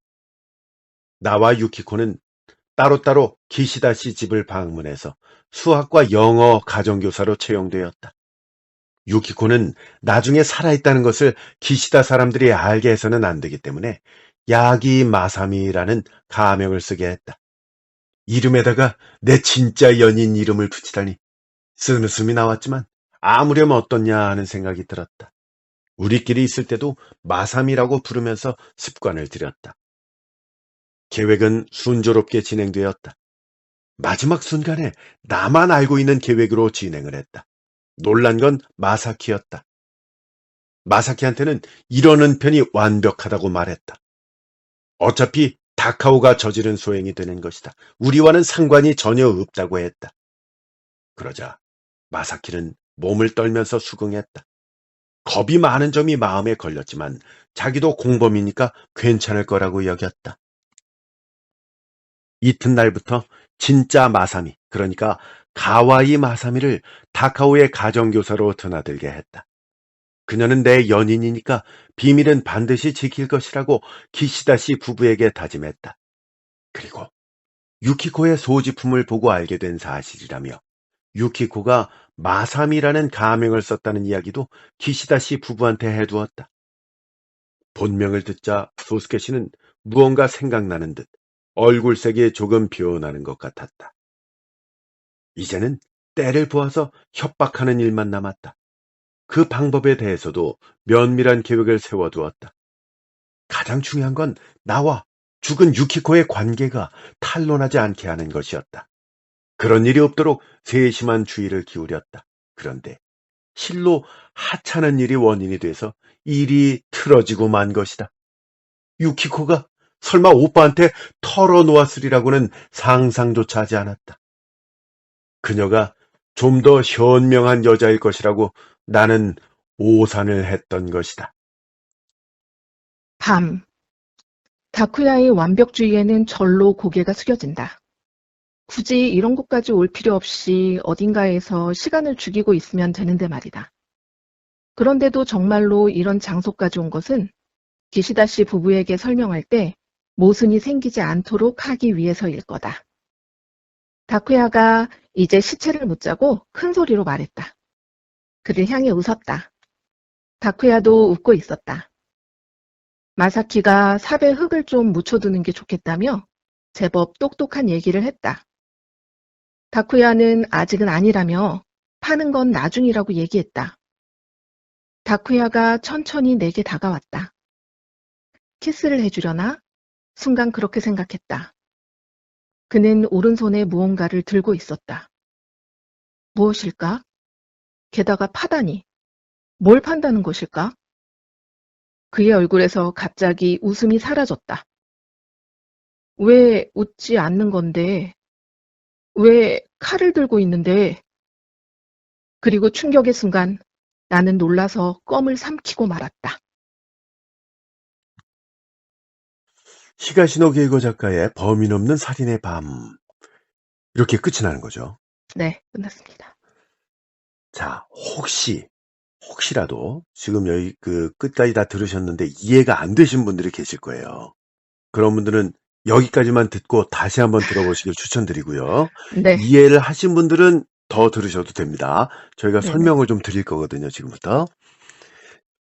나와 유키코는 따로따로 기시다 씨 집을 방문해서 수학과 영어 가정교사로 채용되었다. 유키코는 나중에 살아있다는 것을 기시다 사람들이 알게 해서는 안 되기 때문에 야기 마사미라는 가명을 쓰게 했다. 이름에다가 내 진짜 연인 이름을 붙이다니 쓴웃음이 나왔지만 아무렴 어떻냐 하는 생각이 들었다. 우리끼리 있을 때도 마삼이라고 부르면서 습관을 들였다. 계획은 순조롭게 진행되었다. 마지막 순간에 나만 알고 있는 계획으로 진행을 했다. 놀란 건 마사키였다. 마사키한테는 이러는 편이 완벽하다고 말했다. 어차피 다카오가 저지른 소행이 되는 것이다. 우리와는 상관이 전혀 없다고 했다. 그러자 마사키는 몸을 떨면서 수긍했다. 겁이 많은 점이 마음에 걸렸지만 자기도 공범이니까 괜찮을 거라고 여겼다. 이튿날부터 진짜 마사미, 그러니까 가와이 마사미를 다카오의 가정교사로 드나들게 했다. 그녀는 내 연인이니까 비밀은 반드시 지킬 것이라고 기시다 씨 부부에게 다짐했다. 그리고 유키코의 소지품을 보고 알게 된 사실이라며 유키코가 마삼이라는 가명을 썼다는 이야기도 기시다 씨 부부한테 해두었다. 본명을 듣자 소스케 씨는 무언가 생각나는 듯 얼굴색이 조금 변하는 것 같았다. 이제는 때를 보아서 협박하는 일만 남았다. 그 방법에 대해서도 면밀한 계획을 세워두었다. 가장 중요한 건 나와 죽은 유키코의 관계가 탄로나지 않게 하는 것이었다. 그런 일이 없도록 세심한 주의를 기울였다. 그런데 실로 하찮은 일이 원인이 돼서 일이 틀어지고 만 것이다. 유키코가 설마 오빠한테 털어놓았으리라고는 상상조차 하지 않았다. 그녀가 좀 더 현명한 여자일 것이라고 나는 오산을 했던 것이다. 밤. 다쿠야의 완벽주의에는 절로 고개가 숙여진다. 굳이 이런 곳까지 올 필요 없이 어딘가에서 시간을 죽이고 있으면 되는데 말이다. 그런데도 정말로 이런 장소까지 온 것은 기시다 씨 부부에게 설명할 때 모순이 생기지 않도록 하기 위해서일 거다. 다쿠야가 이제 시체를 묻자고 큰 소리로 말했다. 그를 향해 웃었다. 다쿠야도 웃고 있었다. 마사키가 삽에 흙을 좀 묻혀두는 게 좋겠다며 제법 똑똑한 얘기를 했다. 다쿠야는 아직은 아니라며 파는 건 나중이라고 얘기했다. 다쿠야가 천천히 내게 다가왔다. 키스를 해주려나? 순간 그렇게 생각했다. 그는 오른손에 무언가를 들고 있었다. 무엇일까? 게다가 파다니. 뭘 판다는 것일까? 그의 얼굴에서 갑자기 웃음이 사라졌다. 왜 웃지 않는 건데? 왜 칼을 들고 있는데? 그리고 충격의 순간 나는 놀라서 껌을 삼키고 말았다. 히가시노 게이고 작가의 범인 없는 살인의 밤. 이렇게 끝이 나는 거죠. 네, 끝났습니다. 자, 혹시라도 지금 여기 끝까지 다 들으셨는데 이해가 안 되신 분들이 계실 거예요. 그런 분들은 여기까지만 듣고 다시 한번 들어보시길 추천드리고요. 네, 이해를 하신 분들은 더 들으셔도 됩니다. 저희가 네네. 설명을 좀 드릴 거거든요, 지금부터.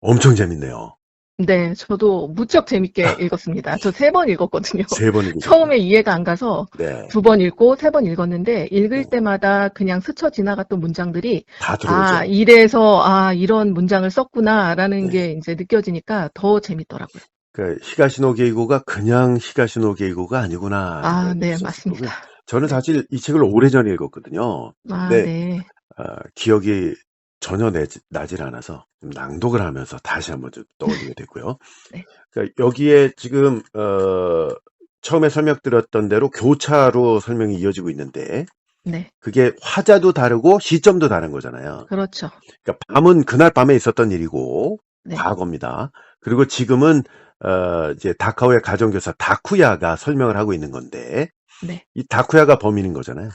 엄청 재밌네요. 네, 저도 무척 재밌게 읽었습니다. 저 3번 읽었거든요. 3번 읽으셨죠? 처음에 이해가 안 가서 네. 2번 읽고 3번 읽었는데 읽을 네. 때마다 그냥 스쳐 지나갔던 문장들이 다 들어오죠. 이래서 이런 문장을 썼구나라는 네. 게 이제 느껴지니까 더 재밌더라고요. 그러니까 히가시노 게이고가 그냥 히가시노 게이고가 아니구나. 네, 있었을 거고요. 맞습니다. 저는 네. 사실 이 책을 오래전에 읽었거든요. 근데 네. 기억이 전혀 나질 않아서 좀 낭독을 하면서 다시 한번 좀 떠올리게 됐고요. 네. 그러니까 여기에 지금 처음에 설명드렸던 대로 교차로 설명이 이어지고 있는데 네, 그게 화자도 다르고 시점도 다른 거잖아요. 그렇죠. 그러니까 밤은 그날 밤에 있었던 일이고 네, 과거입니다. 그리고 지금은 이제 다카오의 가정교사 다쿠야가 설명을 하고 있는 건데 네, 이 다쿠야가 범인인 거잖아요.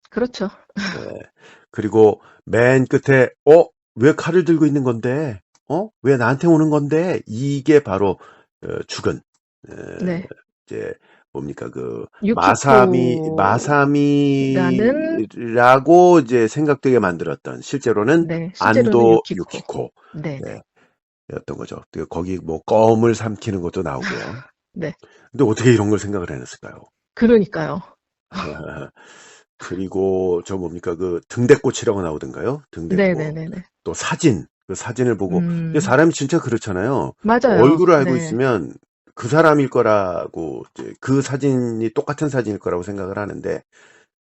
그렇죠. 네. 그리고 맨 끝에 왜 칼을 들고 있는 건데? 왜 나한테 오는 건데? 이게 바로 죽은 네, 이제 뭡니까 유키코라는 마사미라고 이제 생각되게 만들었던 실제로는 실제로는 안도 유키코. 유키코 네, 네, 였던 거죠. 거기 뭐 껌을 삼키는 것도 나오고요. 네, 근데 어떻게 이런 걸 생각을 해냈을까요? 그러니까요. 그리고 저 뭡니까 등대꽃이라고 나오던가요? 등대꽃. 네네네네. 또 사진, 그 사진을 보고 근데 음, 사람이 진짜 그렇잖아요. 맞아요. 얼굴을 알고 네, 있으면 그 사람일 거라고 이제 그 사진이 똑같은 사진일 거라고 생각을 하는데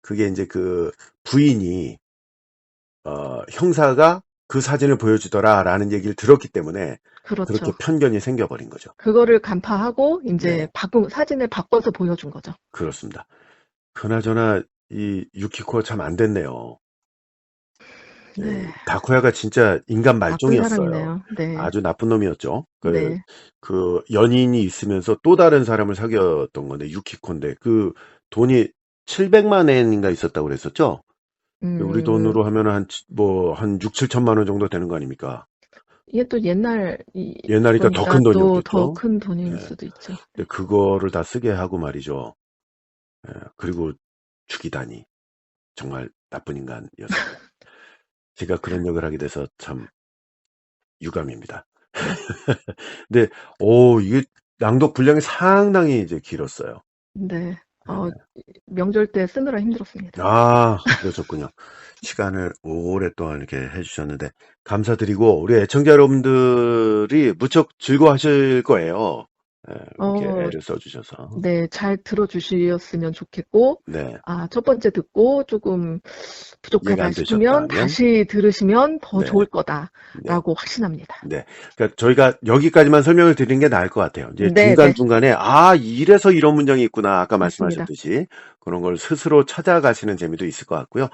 그게 이제 부인이 형사가 그 사진을 보여주더라라는 얘기를 들었기 때문에 그렇게 그렇죠. 편견이 생겨버린 거죠. 그거를 간파하고 이제 네, 사진을 바꿔서 보여준 거죠. 그렇습니다. 그나저나 이 유키코가 참 안 됐네요. 네, 다쿠야가 진짜 인간 나쁜 말종이었어요. 사람이네요. 네, 아주 나쁜 놈이었죠. 네, 연인이 있으면서 또 다른 사람을 사귀었던 건데, 유키코인데, 돈이 700만 엔인가 있었다고 그랬었죠? 우리 음, 돈으로 하면 한 6, 7천만 원 정도 되는 거 아닙니까? 이게 또 옛날 옛날이니까 더 거니까 큰 또 더 돈이었겠죠? 큰 돈일 예. 수도 있죠. 근데 그거를 다 쓰게 하고 말이죠. 그리고 죽이다니. 정말 나쁜 인간이었습니다. 제가 그런 역을 하게 돼서 참 유감입니다. 네, 근데 이게 낭독 분량이 상당히 이제 길었어요. 네. 명절 때 쓰느라 힘들었습니다. 그러셨군요. 시간을 오랫동안 이렇게 해주셨는데 감사드리고 우리 애청자 여러분들이 무척 즐거워하실 거예요. 이렇게 어, 애를 써주셔서. 네, 잘 들어주셨으면 좋겠고, 네, 첫 번째 듣고 조금 이해가 부족하다 안 싶으면 되셨다면 다시 들으시면 더 네, 좋을 네, 거다라고 확신합니다. 네. 그러니까 저희가 여기까지만 설명을 드리는 게 나을 것 같아요. 이제 네, 네, 중간중간에 이래서 이런 문장이 있구나. 아까 맞습니다. 말씀하셨듯이 그런 걸 스스로 찾아가시는 재미도 있을 것 같고요.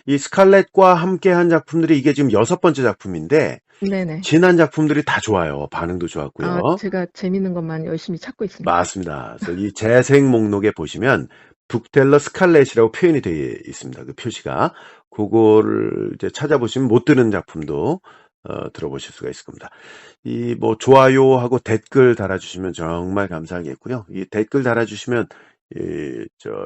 이 스칼렛과 함께한 작품들이 이게 지금 6번째 작품인데 네네. 지난 작품들이 다 좋아요. 반응도 좋았고요. 제가 재밌는 것만 열심히 찾고 있습니다. 맞습니다. 그래서 이 재생 목록에 보시면 북텔러 스칼렛이라고 표현이 되어 있습니다. 그 표시가. 그거를 이제 찾아보시면 못 들은 작품도 들어보실 수가 있을 겁니다. 좋아요하고 댓글 달아주시면 정말 감사하겠고요. 이 댓글 달아주시면,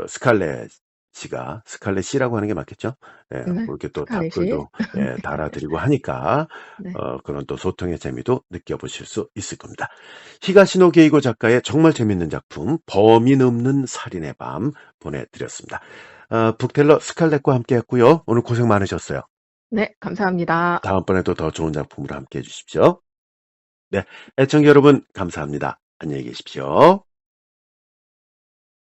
스칼렛 씨가 스칼렛 씨라고 하는 게 맞겠죠? 예, 네, 뭐 이렇게 또 스칼렛이. 답글도 예, 달아드리고 하니까 네. 그런 또 소통의 재미도 느껴보실 수 있을 겁니다. 히가시노 게이고 작가의 정말 재밌는 작품 범인 없는 살인의 밤 보내드렸습니다. 북텔러 스칼렛과 함께 했고요. 오늘 고생 많으셨어요. 네, 감사합니다. 다음번에도 더 좋은 작품으로 함께 해주십시오. 네, 애청자 여러분 감사합니다. 안녕히 계십시오.